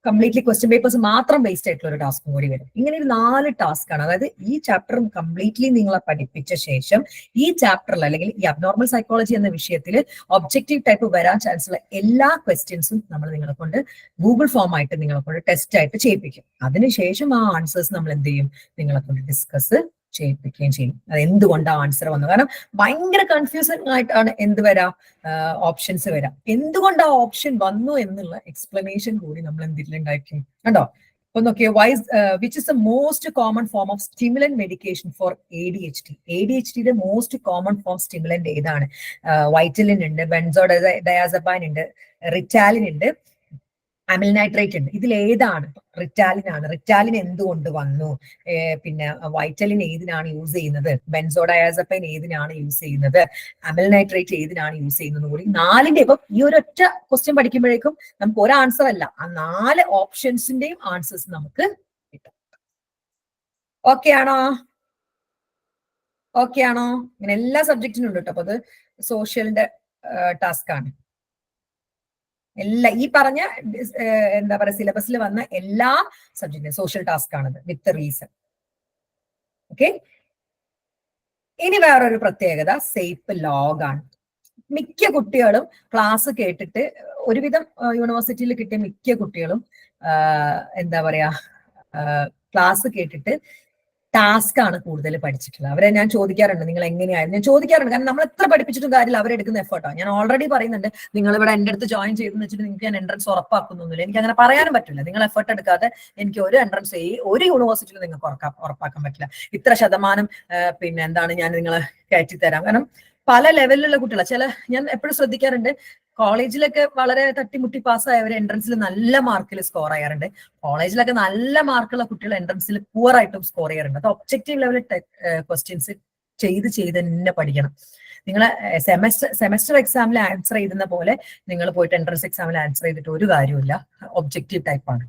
കംപ്ലീറ്റ്ലി ക്വസ്റ്റ്യൻ പേപ്പേഴ്സ് മാത്രം ബേസ്ഡ് ആയിട്ടുള്ള ഒരു ടാസ്കും കൂടി വരും. ഇങ്ങനെ ഒരു 4 ടാസ്ക് ആണ്. അതായത് ഈ ചാപ്റ്ററും കംപ്ലീറ്റ്ലി നിങ്ങളെ പഠിപ്പിച്ച ശേഷം ഈ ചാപ്റ്ററിൽ അല്ലെങ്കിൽ ഈ അബ്നോർമൽ സൈക്കോളജി എന്ന വിഷയത്തിൽ ഒബ്ജക്റ്റീവ് ടൈപ്പ് വരാൻ ചാൻസ് ഉള്ള എല്ലാ ക്വസ്റ്റ്യൻസും നമ്മൾ നിങ്ങളെ കൊണ്ട് ഗൂഗിൾ ഫോം ആയിട്ട് നിങ്ങളെ കൊണ്ട് ടെസ്റ്റ് ആയിട്ട് ചെയ്യിപ്പിക്കും. അതിനുശേഷം ആ ആൻസേഴ്സ് നമ്മൾ എന്ത് ചെയ്യും, നിങ്ങളെ കൊണ്ട് ഡിസ്കസ് ചെയ്യിപ്പിക്കുകയും ചെയ്യും. അത് എന്തുകൊണ്ടാണ് ആൻസർ വന്നത്. കാരണം ഭയങ്കര കൺഫ്യൂസൻ ആയിട്ടാണ് എന്ത് വരാം, ഓപ്ഷൻസ് വരാം. എന്തുകൊണ്ട് ആ ഓപ്ഷൻ വന്നു എന്നുള്ള എക്സ്പ്ലനേഷൻ കൂടി നമ്മൾ എന്തിലുണ്ടായിരിക്കും കണ്ടോ. അപ്പൊ നോക്കിയോ, which is the most common form of stimulant medication for ADHD. ADHDയുടെ മോസ്റ്റ് കോമൺ ഫോം സ്റ്റിമുലന്റ് ഏതാണ്? വൈറ്റലിൻ ഉണ്ട്, ബെൻസോഡയാസപൈൻ ഉണ്ട്, റിറ്റാലിൻ ഉണ്ട്, അമിൽ നൈട്രേറ്റ് ഉണ്ട്. ഇതിൽ ഏതാണ്? റിറ്റാലിൻ ആണ്. റിറ്റാലിൻ എന്തുകൊണ്ട് വന്നു? പിന്നെ വൈറ്റലിൻ ഏതിനാണ് യൂസ് ചെയ്യുന്നത്? ബെൻസോഡയാസപൈൻ ഏതിനാണ് യൂസ് ചെയ്യുന്നത്? അമിൽ നൈട്രേറ്റ് ഏതിനാണ് യൂസ് ചെയ്യുന്നത് കൂടി 4ന്റെ ഇപ്പം ഈ ഒരൊറ്റ ക്വസ്റ്റ്യൻ പഠിക്കുമ്പോഴേക്കും നമുക്ക് ഒരു ആൻസർ അല്ല, ആ 4 ഓപ്ഷൻസിന്റെയും ആൻസേഴ്സ് നമുക്ക് കിട്ടും. ഓക്കെ ആണോ? ഓക്കെ ആണോ? ഇങ്ങനെ എല്ലാ സബ്ജക്റ്റിനും ഉണ്ട് കേട്ടോ. അപ്പൊ അത് സോഷ്യലിന്റെ ടാസ്ക് ആണ്. എല്ലാ ഈ പറഞ്ഞ എന്താ പറയുക സിലബസിൽ വന്ന എല്ലാ സബ്ജക്റ്റും സോഷ്യൽ ടാസ്ക് ആണത് വിത്ത് റീസൺ. ഓക്കെ, ഇനി വേറൊരു പ്രത്യേകത സേഫ് ലോഗ് ആണ്. മിക്ക കുട്ടികളും ക്ലാസ് കേട്ടിട്ട്, ഒരുവിധം യൂണിവേഴ്സിറ്റിയിൽ കിട്ടിയ മിക്ക കുട്ടികളും എന്താ പറയാ ക്ലാസ് കേട്ടിട്ട് ടാസ്ക് ആണ് കൂടുതൽ പഠിച്ചിട്ടുള്ളത്. അവരെ ഞാൻ ചോദിക്കാറുണ്ട്, നിങ്ങൾ എങ്ങനെയായിരുന്നു, ഞാൻ ചോദിക്കാറുണ്ട്. കാരണം നമ്മൾ എത്ര പഠിപ്പിച്ചിട്ടും കാര്യമില്ല, അവരെടുക്കുന്ന എഫേർട്ടാണ്. ഞാൻ ഓൾറെഡി പറയുന്നുണ്ട്, നിങ്ങൾ ഇവിടെ എന്റെ അടുത്ത് ജോയിൻ ചെയ്തെന്ന് വെച്ചിട്ട് നിങ്ങൾക്ക് ഞാൻ എൻട്രൻസ് ഉറപ്പാക്കുന്നൊന്നുമില്ല. എനിക്ക് അങ്ങനെ പറയാനും പറ്റില്ല. നിങ്ങൾ എഫേർട്ട് എടുക്കാതെ എനിക്ക് ഒരു എൻട്രൻസ് ഒരു യൂണിവേഴ്സിറ്റിയിൽ നിങ്ങൾക്ക് ഉറപ്പാക്കാൻ പറ്റില്ല. ഇത്ര ശതമാനം പിന്നെ എന്താണ് ഞാൻ നിങ്ങളെ കയറ്റി തരാം. കാരണം പല ലെവലിലുള്ള കുട്ടികളാണ്. ഞാൻ എപ്പോഴും ശ്രദ്ധിക്കാറുണ്ട്, കോളേജിലൊക്കെ വളരെ തട്ടിമുട്ടി പാസ്സായവർ എൻട്രൻസിൽ നല്ല മാർക്കിൽ സ്കോർ ചെയ്യാറുണ്ട്. കോളേജിലൊക്കെ നല്ല മാർക്കുള്ള കുട്ടികൾ എൻട്രൻസിൽ പുവർ ആയിട്ടും സ്കോർ ചെയ്യാറുണ്ട്. അത് ഒബ്ജക്റ്റീവ് ലെവൽ ക്വസ്റ്റ്യൻസ് ചെയ്ത് തന്നെ പഠിക്കണം. നിങ്ങൾ സെമസ്റ്റർ എക്സാമിൽ ആൻസർ ചെയ്യുന്ന പോലെ നിങ്ങൾ പോയിട്ട് എൻട്രൻസ് എക്സാമിൽ ആൻസർ ചെയ്തിട്ട് ഒരു കാര്യമില്ല. ഒബ്ജക്റ്റീവ് ടൈപ്പാണ്.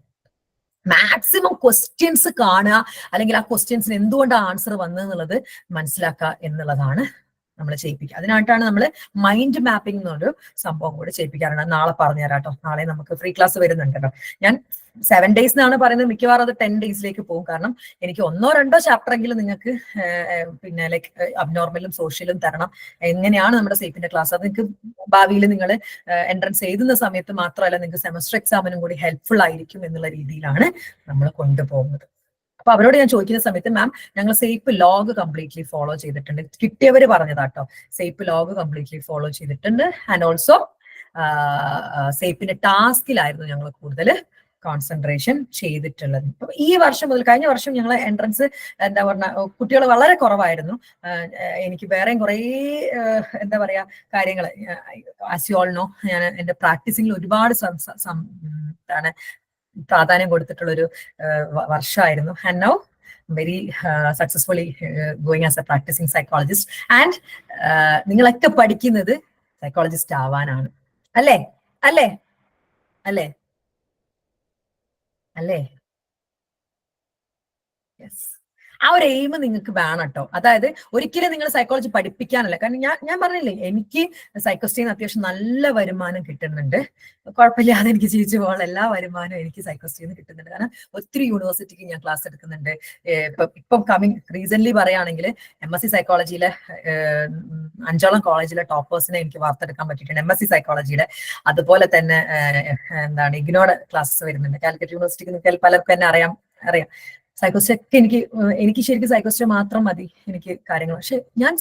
മാക്സിമം ക്വസ്റ്റ്യൻസ് കാണുക, അല്ലെങ്കിൽ ആ ക്വസ്റ്റ്യൻസിന് എന്തുകൊണ്ടാണ് ആൻസർ വന്നതെന്നുള്ളത് മനസ്സിലാക്കുക എന്നുള്ളതാണ് നമ്മൾ ചെയ്യിപ്പിക്കുക. അതിനായിട്ടാണ് നമ്മൾ മൈൻഡ് മാപ്പിംഗ് എന്നൊരു സംഭവം കൂടെ ചെയ്യിപ്പിക്കാറുണ്ട്. നാളെ പറഞ്ഞു തരാം കേട്ടോ. നാളെ നമുക്ക് ഫ്രീ ക്ലാസ് വരുന്നുണ്ട് കേട്ടോ. ഞാൻ 7 days എന്നാണ് പറയുന്നത്, മിക്കവാറും അത് 10 daysലേക്ക് പോകും. കാരണം എനിക്ക് 1-2 ചാപ്റ്റർ എങ്കിലും നിങ്ങൾക്ക് പിന്നെ ലൈക്ക് അബ്നോർമലും സോഷ്യലും തരണം. എങ്ങനെയാണ് നമ്മുടെ സേഫിന്റെ ക്ലാസ്, അത് നിങ്ങൾക്ക് ഭാവിയിൽ നിങ്ങൾ എൻട്രൻസ് എഴുതുന്ന സമയത്ത് മാത്രമല്ല, നിങ്ങൾക്ക് സെമസ്റ്റർ എക്സാമിനും കൂടി ഹെൽപ്ഫുൾ ആയിരിക്കും എന്നുള്ള രീതിയിലാണ് നമ്മൾ കൊണ്ടുപോകുന്നത്. അപ്പൊ അവരോട് ഞാൻ ചോദിക്കുന്ന സമയത്ത്, മാം ഞങ്ങൾ സേഫ് ലോഗ് കംപ്ലീറ്റ്ലി ഫോളോ ചെയ്തിട്ടുണ്ട്. കിട്ടിയവര് പറഞ്ഞതാട്ടോ, സേഫ് ലോഗ് കംപ്ലീറ്റ്ലി ഫോളോ ചെയ്തിട്ടുണ്ട്. ആൻഡ് ഓൾസോ സേഫിന്റെ ടാസ്കിലായിരുന്നു ഞങ്ങൾ കൂടുതൽ കോൺസെൻട്രേഷൻ ചെയ്തിട്ടുള്ളത്. അപ്പൊ ഈ വർഷം മുതൽ, കഴിഞ്ഞ വർഷം ഞങ്ങൾ എൻട്രൻസ് എന്താ പറഞ്ഞ കുട്ടികൾ വളരെ കുറവായിരുന്നു. എനിക്ക് വേറെയും കുറേ എന്താ പറയാ കാര്യങ്ങൾ, ആസ് യു ഓൾ നോ, ഞാൻ എന്റെ പ്രാക്ടീസിംഗിൽ ഒരുപാട് എന്താണ് പ്രാധാന്യം കൊടുത്തിട്ടുള്ള ഒരു വർഷമായിരുന്നു. And now very successfully going as a practising psychologist. And നിങ്ങളൊക്കെ പഠിക്കുന്നത് സൈക്കോളജിസ്റ്റ് ആവാനാണ്. അല്ലേ അല്ലേ അല്ലേ അല്ലേ? യെസ്, ആ ഒരു എയിം നിങ്ങൾക്ക് വേണം കേട്ടോ. അതായത് ഒരിക്കലും നിങ്ങൾ സൈക്കോളജി പഠിപ്പിക്കാനല്ല. കാരണം ഞാൻ പറഞ്ഞില്ലേ, എനിക്ക് സൈക്കോസ്റ്റീന്ന് അത്യാവശ്യം നല്ല വരുമാനം കിട്ടുന്നുണ്ട്. കുഴപ്പമില്ലാതെ എനിക്ക് ജീവിച്ചു പോകാനുള്ള എല്ലാ വരുമാനവും എനിക്ക് സൈക്കോസ്റ്റീന്ന് കിട്ടുന്നുണ്ട്. കാരണം ഒത്തിരി യൂണിവേഴ്സിറ്റിക്ക് ഞാൻ ക്ലാസ് എടുക്കുന്നുണ്ട്. ഇപ്പം റീസെന്റ് പറയുകയാണെങ്കിൽ MSc സൈക്കോളജിയിലെ 5ഓളം കോളേജിലെ ടോപ്പേഴ്സിനെ എനിക്ക് വാർത്തെടുക്കാൻ പറ്റിയിട്ടുണ്ട് MSc സൈക്കോളജിയുടെ. അതുപോലെ തന്നെ എന്താണ് ഇഗ്നോയുടെ ക്ലാസ്സസ് വരുന്നുണ്ട്. കാലിക്കറ്റ് യൂണിവേഴ്സിറ്റിക്ക് പലർക്കും എന്നെ അറിയാം. സൈക്കോസ്റ്റൊക്കെ എനിക്ക് ശരിക്കും സൈക്കോസ്റ്റ മാത്രം മതി എനിക്ക് കാര്യങ്ങൾ. പക്ഷെ ഞാൻ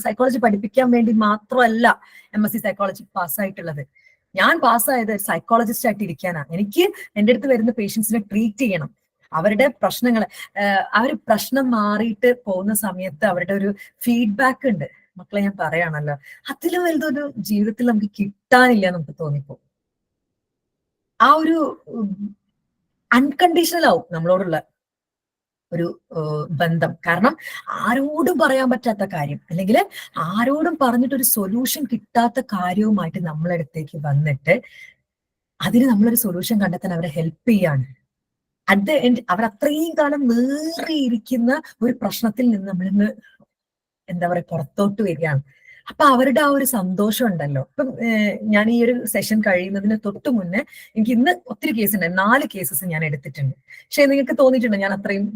സൈക്കോളജി പഠിപ്പിക്കാൻ വേണ്ടി മാത്രമല്ല MSc സൈക്കോളജി പാസ്സായിട്ടുള്ളത്. ഞാൻ പാസ്സായത് സൈക്കോളജിസ്റ്റ് ആയിട്ട് ഇരിക്കാനാണ്. എനിക്ക് എൻ്റെ അടുത്ത് വരുന്ന പേഷ്യൻസിനെ ട്രീറ്റ് ചെയ്യണം. അവരുടെ പ്രശ്നങ്ങൾ, അവർ പ്രശ്നം മാറിയിട്ട് പോകുന്ന സമയത്ത് അവരുടെ ഒരു ഫീഡ്ബാക്ക് ഉണ്ട്. മക്കളെ ഞാൻ പറയാണല്ലോ, അതിലും വലുതൊരു ജീവിതത്തിൽ നമുക്ക് കിട്ടാനില്ല നമുക്ക് തോന്നിപ്പോ. ആ ഒരു അൺകണ്ടീഷണൽ ആവും നമ്മളോടുള്ള ഒരു ബന്ധം. കാരണം ആരോടും പറയാൻ പറ്റാത്ത കാര്യം, അല്ലെങ്കിൽ ആരോടും പറഞ്ഞിട്ട് ഒരു സൊല്യൂഷൻ കിട്ടാത്ത കാര്യവുമായിട്ട് നമ്മളടുത്തേക്ക് വന്നിട്ട് അതിന് നമ്മളൊരു സൊല്യൂഷൻ കണ്ടെത്താൻ അവരെ ഹെൽപ്പ് ചെയ്യാണ്. അത് അവർ അത്രയും കാലം നേറിയിരിക്കുന്ന ഒരു പ്രശ്നത്തിൽ നിന്ന് നമ്മളിന്ന് എന്താ പറയുക പുറത്തോട്ട് വരികയാണ്. അപ്പൊ അവരുടെ ആ ഒരു സന്തോഷം ഉണ്ടല്ലോ. ഇപ്പം ഞാൻ ഈ ഒരു സെഷൻ കഴിയുന്നതിന് തൊട്ട് മുന്നേ എനിക്ക് ഇന്ന് ഒത്തിരി കേസ് ഉണ്ട്, 4 കേസസ് ഞാൻ എടുത്തിട്ടുണ്ട്. പക്ഷെ നിങ്ങൾക്ക് തോന്നിയിട്ടുണ്ടോ ഞാൻ അത്രയും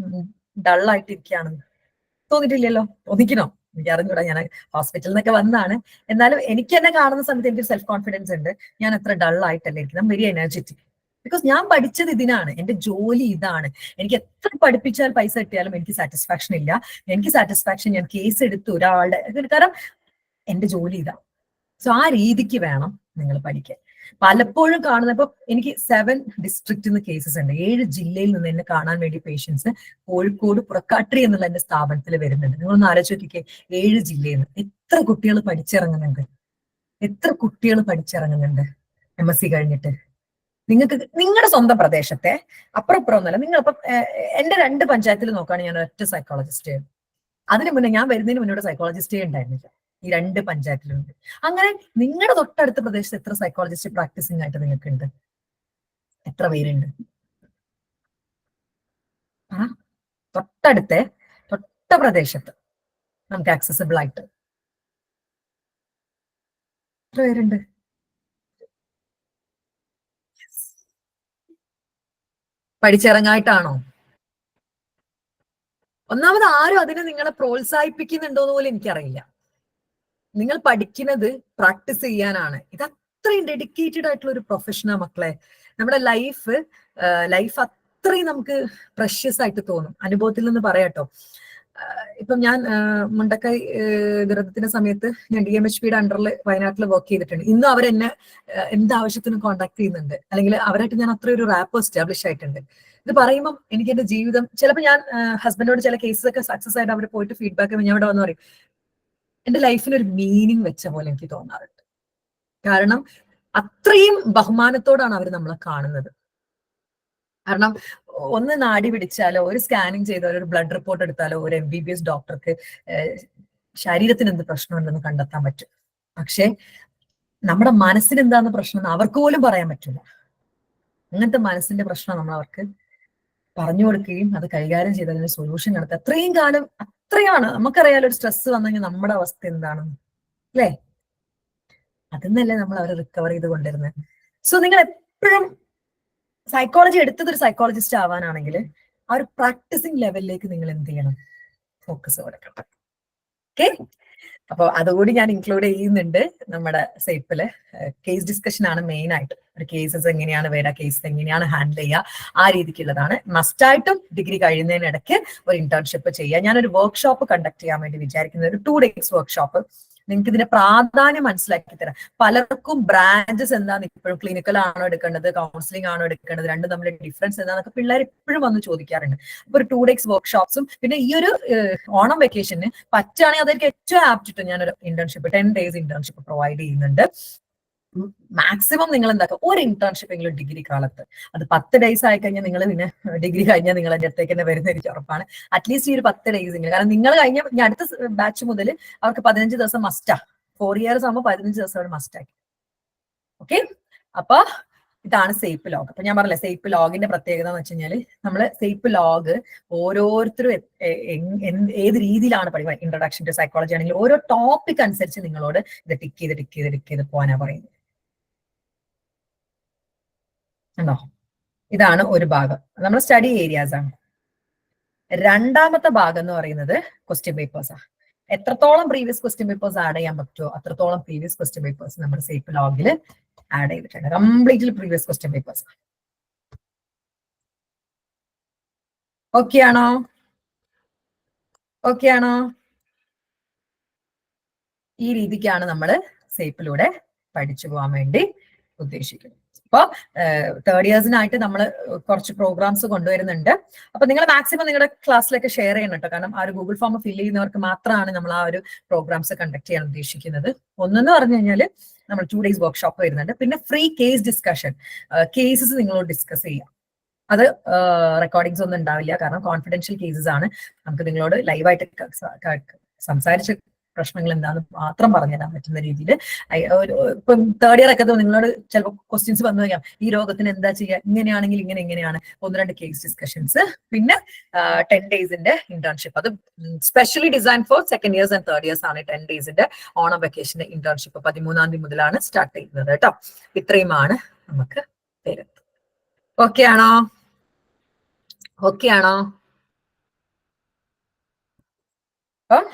ഡള്ളായിട്ടിരിക്കുകയാണെന്ന്? തോന്നിയിട്ടില്ലല്ലോ. തോന്നിക്കണോ? എനിക്ക് അറിഞ്ഞൂടാ, ഞാൻ ഹോസ്പിറ്റലിൽ നിന്നൊക്കെ വന്നതാണ്. എന്നാലും എനിക്ക് എന്നെ കാണുന്ന സമയത്ത് എനിക്ക് സെൽഫ് കോൺഫിഡൻസ് ഉണ്ട്. ഞാൻ അത്ര ഡള്ളായിട്ടല്ല ഇരിക്കുന്നത്, വെരി എനർജറ്റിക്. ബിക്കോസ് ഞാൻ പഠിച്ചത് ഇതിനാണ്, എന്റെ ജോലി ഇതാണ്. എനിക്ക് എത്ര പഠിപ്പിച്ചാൽ പൈസ കിട്ടിയാലും എനിക്ക് സാറ്റിസ്ഫാക്ഷൻ ഇല്ല. എനിക്ക് സാറ്റിസ്ഫാക്ഷൻ ഞാൻ കേസ് എടുത്ത് ഒരാളുടെ, കാരണം എന്റെ ജോലി ഇതാ. സോ ആ രീതിക്ക് വേണം നിങ്ങൾ പഠിക്കാൻ. പലപ്പോഴും കാണുന്നപ്പോ എനിക്ക് 7 ഡിസ്ട്രിക്റ്റിൽ നിന്ന് കേസസ് ഉണ്ട്. 7 ജില്ലയിൽ നിന്ന് എന്നെ കാണാൻ വേണ്ടി പേഷ്യൻസ് കോഴിക്കോട് പുറക്കാട്ടിരി എന്നുള്ള എന്റെ സ്ഥാപനത്തിൽ വരുന്നുണ്ട്. നിങ്ങളൊന്ന് ആലോചിച്ച് നോക്കിക്കേ, 7 ജില്ലയിൽ നിന്ന് എത്ര കുട്ടികൾ പഠിച്ചിറങ്ങുന്നുണ്ട്, എത്ര കുട്ടികൾ പഠിച്ചിറങ്ങുന്നുണ്ട് MSc കഴിഞ്ഞിട്ട്. നിങ്ങൾക്ക് നിങ്ങളുടെ സ്വന്തം പ്രദേശത്തെ അപ്പുറം ഒന്നല്ല, നിങ്ങളിപ്പം എന്റെ 2 പഞ്ചായത്തിൽ നോക്കുകയാണെങ്കിൽ ഞാൻ ഒറ്റ സൈക്കോളജിസ്റ്റ്. അതിന് മുന്നേ ഞാൻ വരുന്നതിന് മുന്നോട്ട് സൈക്കോളജിസ്റ്റേ ഉണ്ടായിരുന്നില്ല, ഈ 2 പഞ്ചായത്തിലുണ്ട്. അങ്ങനെ നിങ്ങളുടെ തൊട്ടടുത്ത പ്രദേശത്ത് എത്ര സൈക്കോളജിസ്റ്റ് പ്രാക്ടീസിംഗ് ആയിട്ട് നിങ്ങൾക്ക് ഉണ്ട്? എത്ര പേരുണ്ട്? ആ തൊട്ട പ്രദേശത്ത് നമുക്ക് ആക്സസിബിൾ ആയിട്ട് എത്ര പേരുണ്ട്? പഠിച്ചിറങ്ങായിട്ടാണോ? ഒന്നാമത് ആരും അതിനെ നിങ്ങളെ പ്രോത്സാഹിപ്പിക്കുന്നുണ്ടോന്ന് പോലും എനിക്കറിയില്ല. നിങ്ങൾ പഠിക്കുന്നത് പ്രാക്ടീസ് ചെയ്യാനാണ്. ഇത് അത്രയും ഡെഡിക്കേറ്റഡ് ആയിട്ടുള്ള ഒരു പ്രൊഫഷനാ മക്കളെ. നമ്മുടെ ലൈഫ് അത്രയും നമുക്ക് പ്രഷ്യസ് ആയിട്ട് തോന്നും. അനുഭവത്തിൽ നിന്ന് പറയാട്ടോ. ഇപ്പം ഞാൻ മുണ്ടക്കൈ ദുരന്തത്തിന്റെ സമയത്ത് ഞാൻ DMHPയുടെ അണ്ടറിൽ വയനാട്ടിൽ വർക്ക് ചെയ്തിട്ടുണ്ട്. ഇന്നും അവരെന്നെ എന്താവശ്യത്തിനും കോൺടാക്ട് ചെയ്യുന്നുണ്ട്, അല്ലെങ്കിൽ അവരായിട്ട് ഞാൻ അത്ര ഒരു റാപ്പ് എസ്റ്റാബ്ലിഷ് ആയിട്ടുണ്ട്. ഇത് പറയുമ്പോൾ എനിക്ക് എന്റെ ജീവിതം, ചിലപ്പോൾ ഞാൻ ഹസ്ബൻഡോട് ചില കേസസ് ഒക്കെ സക്സസ് ആയിട്ട് അവർ പോയിട്ട് ഫീഡ്ബാക്ക് ഞാൻ ഇവിടെ വന്ന് പറയും, എന്റെ ലൈഫിന് ഒരു മീനിങ് വെച്ച പോലെ എനിക്ക് തോന്നാറുണ്ട്. കാരണം അത്രയും ബഹുമാനത്തോടാണ് അവർ നമ്മളെ കാണുന്നത്. കാരണം ഒന്ന് നാടി പിടിച്ചാലോ, ഒരു സ്കാനിങ് ചെയ്താലോ, ഒരു ബ്ലഡ് റിപ്പോർട്ട് എടുത്താലോ ഒരു MBBS ഡോക്ടർക്ക് ശരീരത്തിന് എന്ത് പ്രശ്നമുണ്ടെന്ന് കണ്ടെത്താൻ പറ്റും. പക്ഷെ നമ്മുടെ മനസ്സിന് എന്താന്ന് പ്രശ്നം അവർക്ക് പോലും പറയാൻ പറ്റില്ല. അങ്ങനത്തെ മനസ്സിന്റെ പ്രശ്നം നമ്മൾ അവർക്ക് പറഞ്ഞു കൊടുക്കുകയും അത് കൈകാര്യം ചെയ്ത് അതിന് സൊല്യൂഷൻ കണ്ടെത്തുക. അത്രയും കാലം അത്രയാണ്. നമുക്കറിയാലോ ഒരു സ്ട്രെസ് വന്നു കഴിഞ്ഞാൽ നമ്മുടെ അവസ്ഥ എന്താണെന്ന്, അല്ലേ? അതിന്നല്ലേ നമ്മൾ അവരെ റിക്കവർ ചെയ്ത് കൊണ്ടിരുന്നത്. സോ നിങ്ങൾ എപ്പോഴും സൈക്കോളജി എടുത്തത് ഒരു സൈക്കോളജിസ്റ്റ് ആവാനാണെങ്കിൽ ആ ഒരു പ്രാക്ടീസിങ് ലെവലിലേക്ക് നിങ്ങൾ എന്ത് ചെയ്യണം? ഫോക്കസ് കൊടുക്കണം. ഓക്കെ, അപ്പൊ അതുകൂടി ഞാൻ ഇൻക്ലൂഡ് ചെയ്യുന്നുണ്ട് നമ്മുടെ സേപ്പില്. കേസ് ഡിസ്കഷൻ ആണ് മെയിൻ ആയിട്ട്. ഒരു കേസസ് എങ്ങനെയാണ് വരിക, കേസ് എങ്ങനെയാണ് ഹാൻഡിൽ ചെയ്യുക, ആ രീതിക്കുള്ളതാണ്. മസ്റ്റായിട്ടും ഡിഗ്രി കഴിയുന്നതിനിടയ്ക്ക് ഒരു ഇന്റേൺഷിപ്പ് ചെയ്യുക. ഞാനൊരു വർക്ക്ഷോപ്പ് കണ്ടക്ട് ചെയ്യാൻ വേണ്ടി വിചാരിക്കുന്നത്, ഒരു 2 days വർക്ക്ഷോപ്പ്. നിങ്ങൾക്ക് ഇതിന്റെ പ്രാധാന്യം മനസ്സിലാക്കി തരാം. പലർക്കും ബ്രാഞ്ചസ് എന്താന്ന് ഇപ്പോഴും, ക്ലിനിക്കൽ ആണോ എടുക്കേണ്ടത്, കൗൺസിലിംഗ് ആണോ എടുക്കേണ്ടത്, രണ്ടും തമ്മിൽ ഡിഫറൻസ് എന്താന്നൊക്കെ പിള്ളേർ ഇപ്പോഴും വന്ന് ചോദിക്കാറുണ്ട്. അപ്പൊ ഒരു 2 days വർക്ക്ഷോപ്സും, പിന്നെ ഈ ഒരു ഓണം വെക്കേഷന് പറ്റുകയാണെങ്കിൽ അതായിരിക്കും ഏറ്റവും ആപ്റ്റിട്ട് ഞാനൊരു ഇന്റേൺഷിപ്പ് 10 days ഇന്റേൺഷിപ്പ് പ്രൊവൈഡ് ചെയ്യുന്നുണ്ട്. മാക്സിമം നിങ്ങൾ എന്താക്കുക, ഒരു ഇന്റേൺഷിപ്പ് എങ്കിലും ഡിഗ്രി കാലത്ത്. അത് 10 days ആയി കഴിഞ്ഞാൽ നിങ്ങൾ പിന്നെ ഡിഗ്രി കഴിഞ്ഞാൽ നിങ്ങൾ എൻ്റെ അടുത്തേക്ക് തന്നെ വരുന്ന എനിക്ക് ഉറപ്പാണ്. അറ്റ്ലീസ്റ്റ് ഈ ഒരു 10 days എങ്കിലും, കാരണം നിങ്ങൾ കഴിഞ്ഞ ഞാൻ അടുത്ത ബാച്ച് മുതൽ അവർക്ക് 15 ദിവസം മസ്റ്റാ. 4 years ആകുമ്പോൾ 15 ദിവസം അവർ മസ്റ്റാക്കി. ഓക്കെ, അപ്പൊ ഇതാണ് സേപ്പ് ലോഗ്. അപ്പൊ ഞാൻ പറഞ്ഞില്ലേ, സേപ്പ് ലോഗിന്റെ പ്രത്യേകത എന്ന് വെച്ച് കഴിഞ്ഞാൽ നമ്മള് സേപ്പ് ലോഗ് ഓരോരുത്തരും ഏത് രീതിയിലാണ് പഠിക്കുക. ഇൻട്രൊഡക്ഷൻ ടു സൈക്കോളജി ആണെങ്കിൽ ഓരോ ടോപ്പിക് അനുസരിച്ച് നിങ്ങളോട് ഇത് ടിക്ക് ചെയ്ത് പോകാനാ പറയുന്നത്. ഉണ്ടോ? ഇതാണ് ഒരു ഭാഗം, നമ്മുടെ സ്റ്റഡി ഏരിയാസ് ആണ്. രണ്ടാമത്തെ ഭാഗം എന്ന് പറയുന്നത് ക്വസ്റ്റ്യൻ പേപ്പേഴ്സ് ആണ്. എത്രത്തോളം പ്രീവിയസ് ക്വസ്റ്റ്യൻ പേപ്പേഴ്സ് ആഡ് ചെയ്യാൻ പറ്റുമോ അത്രത്തോളം പ്രീവിയസ് ക്വസ്റ്റ്യൻ പേപ്പേഴ്സ് നമ്മുടെ സേപ്പ് ലോഗിൽ ആഡ് ചെയ്തിട്ടുണ്ട്. Completely previous question papers. Okay ആണോ? ഓക്കെ ആണോ? ഈ രീതിക്കാണ് നമ്മൾ സേപ്പിലൂടെ പഠിച്ചു പോകാൻ വേണ്ടി ഉദ്ദേശിക്കുന്നത്. അപ്പൊ 3rd yearsനായിട്ട് നമ്മൾ കുറച്ച് പ്രോഗ്രാംസ് കൊണ്ടുവരുന്നുണ്ട്. അപ്പൊ നിങ്ങൾ മാക്സിമം നിങ്ങളുടെ ക്ലാസ്സിലൊക്കെ ഷെയർ ചെയ്യണം കേട്ടോ. കാരണം ആ ഒരു ഗൂഗിൾ ഫോം ഫില്ല് ചെയ്യുന്നവർക്ക് മാത്രമാണ് നമ്മൾ ആ ഒരു പ്രോഗ്രാംസ് കണ്ടക്ട് ചെയ്യാൻ ഉദ്ദേശിക്കുന്നത്. ഒന്നെന്ന് പറഞ്ഞു കഴിഞ്ഞാൽ നമ്മൾ 2 days വർക്ക്ഷോപ്പ് വരുന്നുണ്ട്. പിന്നെ ഫ്രീ കേസ് ഡിസ്കഷൻ, കേസസ് നിങ്ങളോട് ഡിസ്കസ് ചെയ്യാം. അത് റെക്കോർഡിങ്സ് ഒന്നും ഉണ്ടാവില്ല, കാരണം കോൺഫിഡൻഷ്യൽ കേസസ് ആണ്. നമുക്ക് നിങ്ങളോട് ലൈവായിട്ട് സംസാരിച്ച് പ്രശ്നങ്ങൾ എന്താണെന്ന് മാത്രം പറഞ്ഞുതരാൻ പറ്റുന്ന രീതിയിൽ ഇപ്പം തേർഡ് ഇയർ ഒക്കെ നിങ്ങളോട് ചിലപ്പോൾ ക്വസ്റ്റ്യൻസ് വന്നു കഴിഞ്ഞാൽ ഈ രോഗത്തിന് എന്താ ചെയ്യുക, ഇങ്ങനെയാണെങ്കിൽ ഇങ്ങനെയാണ്, 1-2 കേസ് ഡിസ്കഷൻസ്, പിന്നെ 10 ഡേയ്സിന്റെ ഇന്റേൺഷിപ്പ്. അത് specially design for second years and third years ആണ്. 10 ഡേയ്സിന്റെ ഓണം വെക്കേഷന്റെ ഇന്റേൺഷിപ്പ് 13-ാം തീയതി മുതലാണ് സ്റ്റാർട്ട് ചെയ്യുന്നത് കേട്ടോ. ഇത്രയുമാണ് നമുക്ക് തരുന്നത്. ഓക്കെ ആണോ? ഓക്കെ ആണോ? അപ്പം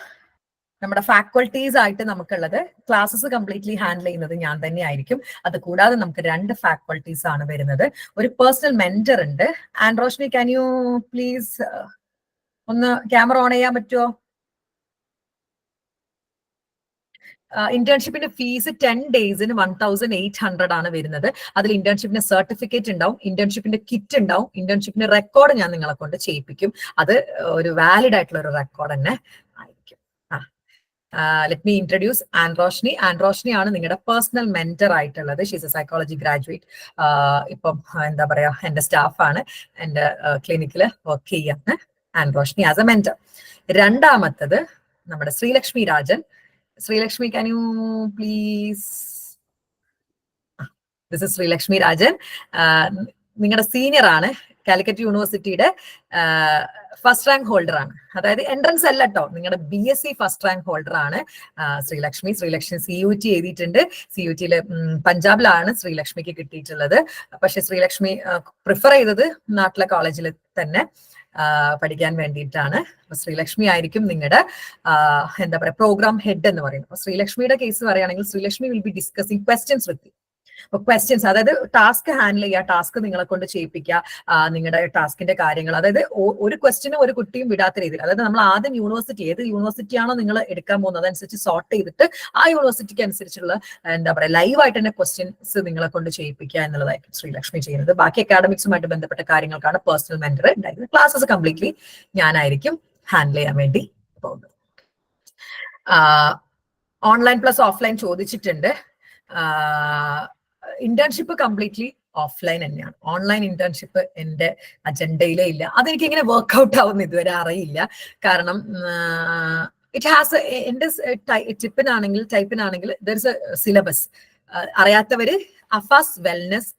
നമ്മുടെ ഫാക്കൾട്ടീസ് ആയിട്ട് നമുക്കുള്ളത് ക്ലാസ്സസ് കംപ്ലീറ്റ്ലി ഹാൻഡിൽ ചെയ്യുന്നത് ഞാൻ തന്നെ ആയിരിക്കും. അത് കൂടാതെ നമുക്ക് 2 ഫാക്കൾട്ടീസ് ആണ് വരുന്നത്. ഒരു പേഴ്സണൽ മെന്റർ ഉണ്ട്. And Roshni, can you please ഒന്ന് ക്യാമറ ഓൺ ചെയ്യാൻ പറ്റുമോ? ഇന്റേൺഷിപ്പിന്റെ ഫീസ് 10 ഡേയ്സിന് 1800 ആണ് വരുന്നത്. അതിൽ ഇന്റേൺഷിപ്പിന്റെ സർട്ടിഫിക്കറ്റ് ഉണ്ടാവും, ഇന്റേൺഷിപ്പിന്റെ കിറ്റ് ഉണ്ടാവും, ഇന്റേൺഷിപ്പിന്റെ റെക്കോർഡ് ഞാൻ നിങ്ങളെ കൊണ്ട് ചെയ്യിപ്പിക്കും. അത് ഒരു വാലിഡ് ആയിട്ടുള്ള ഒരു റെക്കോർഡ് തന്നെ ആയിരിക്കും. Let me introduce Androshni. Androshni ആണ് നിങ്ങളുടെ പേഴ്സണൽ മെന്റർ ആയിട്ടുള്ളത്. She's a psychology graduate. ഇപ്പം എന്താ പറയാ, എന്റെ സ്റ്റാഫാണ്, എന്റെ ക്ലിനിക്കിൽ വർക്ക് ചെയ്യാണ് ആൻഡ്രോഷ്നി ആസ് എ മെന്റർ. രണ്ടാമത്തത് നമ്മുടെ Sreelakshmi Rajan. Sreelakshmi, can you please? This is Sreelakshmi Rajan. നിങ്ങളുടെ സീനിയർ ആണ്, കാലിക്കറ്റ് യൂണിവേഴ്സിറ്റിയുടെ ഫസ്റ്റ് റാങ്ക് ഹോൾഡർ ആണ്. അതായത് എൻട്രൻസ് അല്ല കേട്ടോ, നിങ്ങളുടെ BSc ഫസ്റ്റ് റാങ്ക് ഹോൾഡർ ആണ് ശ്രീലക്ഷ്മി. ശ്രീലക്ഷ്മി CUT എഴുതിയിട്ടുണ്ട്. CUT പഞ്ചാബിലാണ് ശ്രീലക്ഷ്മിക്ക് കിട്ടിയിട്ടുള്ളത്. പക്ഷെ ശ്രീലക്ഷ്മി പ്രിഫർ ചെയ്തത് നാട്ടിലെ കോളേജിൽ തന്നെ പഠിക്കാൻ വേണ്ടിയിട്ടാണ്. ശ്രീലക്ഷ്മി ആയിരിക്കും നിങ്ങളുടെ എന്താ പറയാ പ്രോഗ്രാം ഹെഡ് എന്ന് പറയുന്നത്. അപ്പൊ ശ്രീലക്ഷ്മിയുടെ കേസ് പറയുകയാണെങ്കിൽ Sreelakshmi will be discussing questions with. Questions, അതായത് ടാസ്ക് ഹാൻഡിൽ ചെയ്യുക, ടാസ്ക് നിങ്ങളെ കൊണ്ട് ചെയ്യിപ്പിക്കുക, നിങ്ങളുടെ ടാസ്കിന്റെ കാര്യങ്ങൾ. അതായത് ഒരു ക്വസ്റ്റിനും ഒരു കുട്ടിയും വിടാത്ത രീതിയിൽ, അതായത് നമ്മൾ ആദ്യം യൂണിവേഴ്സിറ്റി, ഏത് യൂണിവേഴ്സിറ്റിയാണോ നിങ്ങൾ എടുക്കാൻ പോകുന്നത് അതനുസരിച്ച് സോർട്ട് ചെയ്തിട്ട് ആ യൂണിവേഴ്സിറ്റിക്ക് അനുസരിച്ചുള്ള എന്താ പറയുക ലൈവായിട്ട് തന്നെ ക്വസ്റ്റ്യൻസ് നിങ്ങളെ കൊണ്ട് ചെയ്യിപ്പിക്കുക എന്നുള്ളതായിരിക്കും ശ്രീലക്ഷ്മി ചെയ്യുന്നത്. ബാക്കി അക്കാഡമിക്സുമായിട്ട് ബന്ധപ്പെട്ട കാര്യങ്ങൾക്കാണ് പേഴ്സണൽ മെന്റർ ഉണ്ടായിരുന്നത്. ക്ലാസ്സസ് കംപ്ലീറ്റ്ലി ഞാനായിരിക്കും ഹാൻഡിൽ ചെയ്യാൻ വേണ്ടി പോകുന്നത്. ഓൺലൈൻ പ്ലസ് ഓഫ്ലൈൻ ചോദിച്ചിട്ടുണ്ട്. ഇന്റേൺഷിപ്പ് കംപ്ലീറ്റ്ലി ഓഫ്ലൈൻ തന്നെയാണ്. ഓൺലൈൻ ഇന്റേൺഷിപ്പ് എന്റെ അജണ്ടയിലേ ഇല്ല. അതെനിക്ക് ഇങ്ങനെ വർക്ക്ഔട്ട് ആവുന്ന ഇതുവരെ അറിയില്ല. കാരണം ഇറ്റ് ഹാസ് എന്റെ ടൈപ്പിനാണെങ്കിൽ ദർ ഇസ് എ സിലബസ്. അറിയാത്തവര് അഫാസ് വെൽനസ്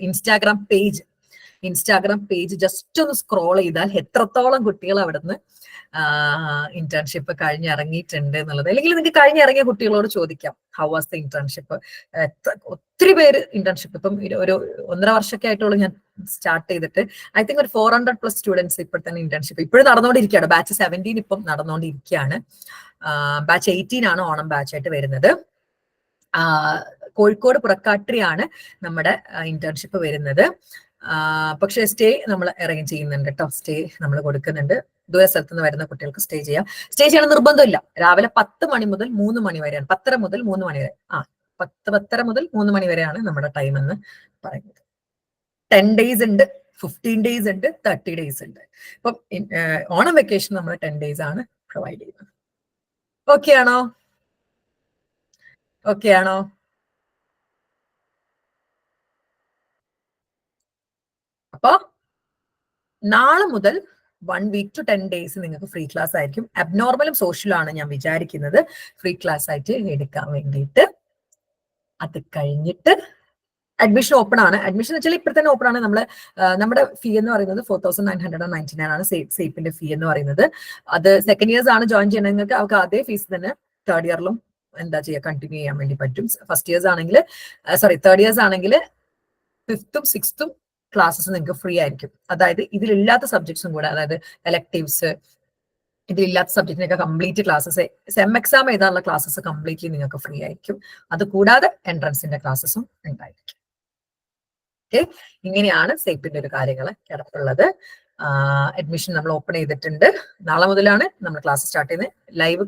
ഇൻസ്റ്റാഗ്രാം പേജ് ജസ്റ്റ് ഒന്ന് സ്ക്രോൾ ചെയ്താൽ എത്രത്തോളം കുട്ടികൾ അവിടുന്ന് ഇന്റേൺഷിപ്പ് കഴിഞ്ഞിറങ്ങിയിട്ടുണ്ട് എന്നുള്ളത്. അല്ലെങ്കിൽ നിങ്ങൾക്ക് കഴിഞ്ഞിറങ്ങിയ കുട്ടികളോട് ചോദിക്കാം, ഹൗ വാസ് ദ ഇന്റേൺഷിപ്പ്. ഒത്തിരി പേര് ഇന്റേൺഷിപ്പ് ഇപ്പം ഒരു 1.5 വർഷമൊക്കെ ആയിട്ടുള്ളൂ ഞാൻ സ്റ്റാർട്ട് ചെയ്തിട്ട്. ഐ തിങ്ക് ഒരു 400+ സ്റ്റുഡൻസ് ഇപ്പോൾ തന്നെ ഇന്റേൺഷിപ്പ് ഇപ്പോഴും നടന്നുകൊണ്ടിരിക്കുകയാണ്. ബാച്ച് 17 ഇപ്പം നടന്നുകൊണ്ടിരിക്കുകയാണ്. ബാച്ച് 18 ആണ് ഓണം ബാച്ചായിട്ട് വരുന്നത്. കോഴിക്കോട് പുറക്കാട്ടിരിയാണ് നമ്മുടെ ഇന്റേൺഷിപ്പ് വരുന്നത്. പക്ഷെ സ്റ്റേ നമ്മൾ അറേഞ്ച് ചെയ്യുന്നുണ്ട് കേട്ടോ. സ്റ്റേ നമ്മൾ കൊടുക്കുന്നുണ്ട്. ദൂര സ്ഥലത്ത് നിന്ന് വരുന്ന കുട്ടികൾക്ക് സ്റ്റേ ചെയ്യണം നിർബന്ധമില്ല. രാവിലെ 10 മണി മുതൽ 3 മണി വരെയാണ്. 10:30 മുതൽ 3 മണി വരെ. 10:30 മുതൽ 3 മണി വരെയാണ് നമ്മുടെ ടൈം എന്ന് പറയുന്നത്. 10 ഡേയ്സ് ഉണ്ട്, 15 ഡേയ്സ് ഉണ്ട്, 30 ഡേയ്സ് ഉണ്ട്. ഇപ്പം ഓണം വെക്കേഷൻ നമ്മൾ 10 ഡേയ്സ് ആണ് പ്രൊവൈഡ് ചെയ്യുന്നത്. ഓക്കെ ആണോ? ഓക്കെ ആണോ? അപ്പൊ നാളെ മുതൽ 1 week to 10 ഡേയ്സ് നിങ്ങൾക്ക് ഫ്രീ ക്ലാസ് ആയിരിക്കും. അബ്നോർമലും സോഷ്യലും ആണ് ഞാൻ വിചാരിക്കുന്നത് ഫ്രീ ക്ലാസ് ആയിട്ട് എടുക്കാൻ വേണ്ടിയിട്ട്. അത് കഴിഞ്ഞിട്ട് അഡ്മിഷൻ ഓപ്പൺ ആണ്. അഡ്മിഷൻ വെച്ചാൽ ഇപ്പോൾ തന്നെ ഓപ്പൺ ആണ്. നമ്മുടെ ഫീ എന്ന് പറയുന്നത് 4999 ആണ് സേപ്പിന്റെ ഫീ എന്ന് പറയുന്നത്. അത് സെക്കൻഡ് ഇയേഴ്സ് ആണ് ജോയിൻ ചെയ്യുന്നത്. നിങ്ങൾക്ക് അവർക്ക് അതേ ഫീസ് തന്നെ തേർഡ് ഇയറിലും എന്താ ചെയ്യുക കണ്ടിന്യൂ ചെയ്യാൻ വേണ്ടി പറ്റും. ഫസ്റ്റ് ഇയേഴ്സ് ആണെങ്കിൽ തേർഡ് ഇയേഴ്സ് ആണെങ്കിൽ 5th ഉം 6th ഉം ക്ലാസ്സസ് നിങ്ങൾക്ക് ഫ്രീ ആയിരിക്കും. അതായത് ഇതിലില്ലാത്ത സബ്ജക്ട്സും കൂടെ, അതായത് എലക്ടീവ്സ്, ഇതിലില്ലാത്ത സബ്ജക്റ്റിനൊക്കെ കംപ്ലീറ്റ് ക്ലാസ്സസ്, സെം എക്സാം എഴുതാനുള്ള ക്ലാസ്സസ് കംപ്ലീറ്റ്ലി നിങ്ങൾക്ക് ഫ്രീ ആയിരിക്കും. അത് കൂടാതെ എൻട്രൻസിന്റെ ക്ലാസ്സസും ഉണ്ടായിരിക്കും. ഓക്കെ, ഇങ്ങനെയാണ് സേപ്പിന്റെ ഒരു കാര്യങ്ങൾ കിടപ്പുള്ളത്. അഡ്മിഷൻ നമ്മൾ ഓപ്പൺ ചെയ്തിട്ടുണ്ട്. നാളെ മുതലാണ് നമ്മൾ ക്ലാസ് സ്റ്റാർട്ട് ചെയ്യുന്നത്. ലൈവ്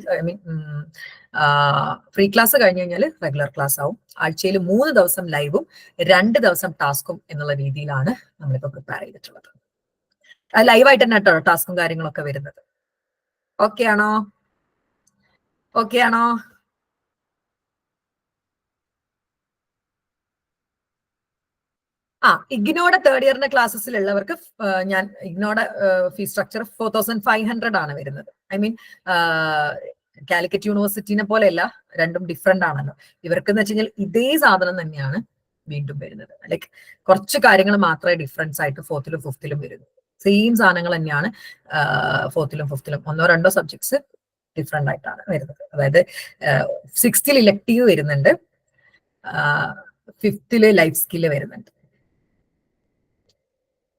ഫ്രീ ക്ലാസ് കഴിഞ്ഞ് കഴിഞ്ഞാൽ റെഗുലർ ക്ലാസ് ആവും. ആഴ്ചയിൽ 3 ദിവസം ലൈവും 2 ദിവസം ടാസ്കും എന്നുള്ള രീതിയിലാണ് നമ്മളിപ്പോൾ പ്രിപ്പയർ ചെയ്തിട്ടുള്ളത്. ലൈവായിട്ട് തന്നെ കേട്ടോ ടാസ്കും കാര്യങ്ങളൊക്കെ വരുന്നത്. ഓക്കെ ആണോ? ഓക്കെ ആണോ? ഇഗ്നോയുടെ തേർഡ് ഇയറിന്റെ ക്ലാസ്സസിലുള്ളവർക്ക് ഇഗ്നോയുടെ ഫീസ് സ്ട്രക്ചർ 4500 ആണ് വരുന്നത്. ഐ മീൻ കാലിക്കറ്റ് യൂണിവേഴ്സിറ്റിനെ പോലെയല്ല, രണ്ടും ഡിഫറെന്റ് ആണല്ലോ. ഇവർക്ക് എന്ന് വെച്ച് കഴിഞ്ഞാൽ ഇതേ സാധനം തന്നെയാണ് വീണ്ടും വരുന്നത്. ലൈക്ക് കുറച്ച് കാര്യങ്ങൾ മാത്രമേ ഡിഫറൻസ് ആയിട്ട് 4th ലും 5th ലും വരുന്നു. സെയിം സാധനങ്ങൾ തന്നെയാണ് 4th ലും 5th ലും. 1-2 സബ്ജക്ട്സ് ഡിഫറെന്റ് ആയിട്ടാണ് വരുന്നത്. അതായത് 6th ഇലക്ടീവ് വരുന്നുണ്ട്, 5th ലൈഫ് സ്കില്ല് വരുന്നുണ്ട്.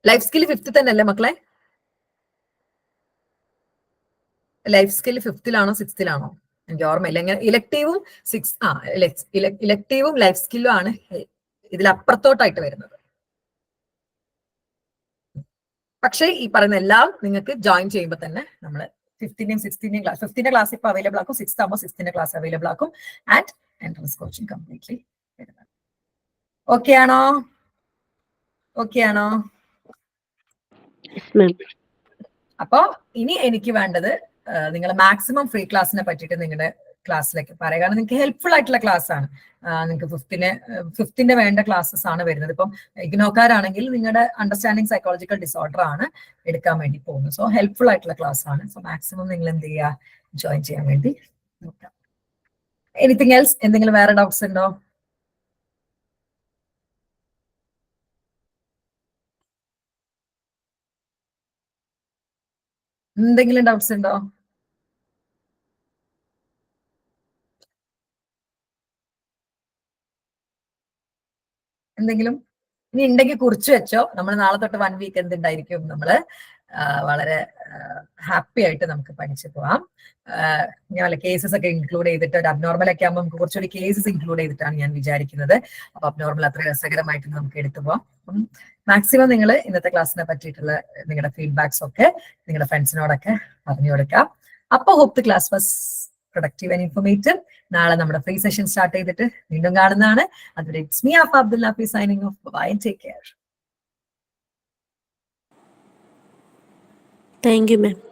ലൈഫ് സ്കില്ല് 5th തന്നെ അല്ലേ മക്കളെ? ലൈഫ് സ്കില്ല് 5th ലാണോ 6th ലാണോ എനിക്ക് ഓർമ്മയില്ല. ഇങ്ങനെ ഇലക്ടീവും ഇലക്ടീവും ലൈഫ് സ്കില്ലും ആണ് ഇതിലപ്പുറത്തോട്ടായിട്ട് വരുന്നത്. പക്ഷേ ഈ പറയുന്ന എല്ലാം നിങ്ങൾക്ക് ജോയിൻ ചെയ്യുമ്പോൾ തന്നെ നമ്മൾ 5th-ന്റെയും 6th-ന്റെയും ക്ലാസ്, 5th-ന്റെ ക്ലാസ് ഇപ്പൊ അവൈലബിൾ ആക്കും, 6th ആകുമ്പോൾ 6th-ന്റെ ക്ലാസ് അവൈലബിൾ ആക്കും. ആൻഡ് എൻട്രൻസ് കോച്ചിങ് കംപ്ലീറ്റ്ലി വരുന്നത്. ഓക്കെ ആണോ? ഓക്കെ ആണോ? അപ്പൊ ഇനി എനിക്ക് വേണ്ടത് നിങ്ങൾ മാക്സിമം ഫ്രീ ക്ലാസ്സിനെ പറ്റിയിട്ട് നിങ്ങളുടെ ക്ലാസ്സിലേക്ക് പറയുക. കാരണം നിങ്ങൾക്ക് ഹെൽപ്ഫുൾ ആയിട്ടുള്ള ക്ലാസ് ആണ്. നിങ്ങൾക്ക് 5th-ന്റെ വേണ്ട ക്ലാസ്സസ് ആണ് വരുന്നത്. ഇപ്പം ഇഗ്നോക്കാരാണെങ്കിൽ നിങ്ങളുടെ അണ്ടർസ്റ്റാൻഡിങ് സൈക്കോളജിക്കൽ ഡിസോർഡർ ആണ് എടുക്കാൻ വേണ്ടി പോകുന്നത്. സോ ഹെൽപ്ഫുൾ ആയിട്ടുള്ള ക്ലാസ് ആണ്. സോ മാക്സിമം നിങ്ങൾ എന്ത് ചെയ്യുക, ജോയിൻ ചെയ്യാൻ വേണ്ടി നോക്കാം. Anything else? എന്തെങ്കിലും വേറെ ഡൗട്ട്സ് ഉണ്ടോ? എന്തെങ്കിലും ഡൗട്ട്സ് ഉണ്ടോ? എന്തെങ്കിലും ഇനി ഉണ്ടെങ്കിൽ കുറിച്ച് വെച്ചോ. നമ്മൾ നാളെ തൊട്ട് 1 വീക്ക് എന്തുണ്ടായിരിക്കും, നമ്മള് വളരെ ഹാപ്പി ആയിട്ട് നമുക്ക് പഠിച്ചു പോവാം. ഞാൻ കേസസ് ഒക്കെ ഇൻക്ലൂഡ് ചെയ്തിട്ട്, ഒരു അബ്നോർമൽ ഒക്കെ ആകുമ്പോൾ നമുക്ക് കുറച്ചുകൂടി കേസസ് ഇൻക്ലൂഡ് ചെയ്തിട്ടാണ് ഞാൻ വിചാരിക്കുന്നത്. അപ്പൊ അബ്നോർമൽ അത്ര രസകരമായിട്ട് നമുക്ക് എടുത്തു പോവാം. മാക്സിമം നിങ്ങൾ ഇന്നത്തെ ക്ലാസ്സിനെ പറ്റിയിട്ടുള്ള നിങ്ങളുടെ ഫീഡ്ബാക്സ് ഒക്കെ നിങ്ങളുടെ ഫ്രണ്ട്സിനോടൊക്കെ പറഞ്ഞു കൊടുക്കാം. അപ്പൊ hope the class was productive and informative. നാളെ നമ്മുടെ ഫ്രീ സെഷൻ സ്റ്റാർട്ട് ചെയ്തിട്ട് വീണ്ടും കാണുന്നതാണ്. അതുവരെ it's me Aafa Abdul Nafi signing off. Bye and take care. Thank you, ma'am.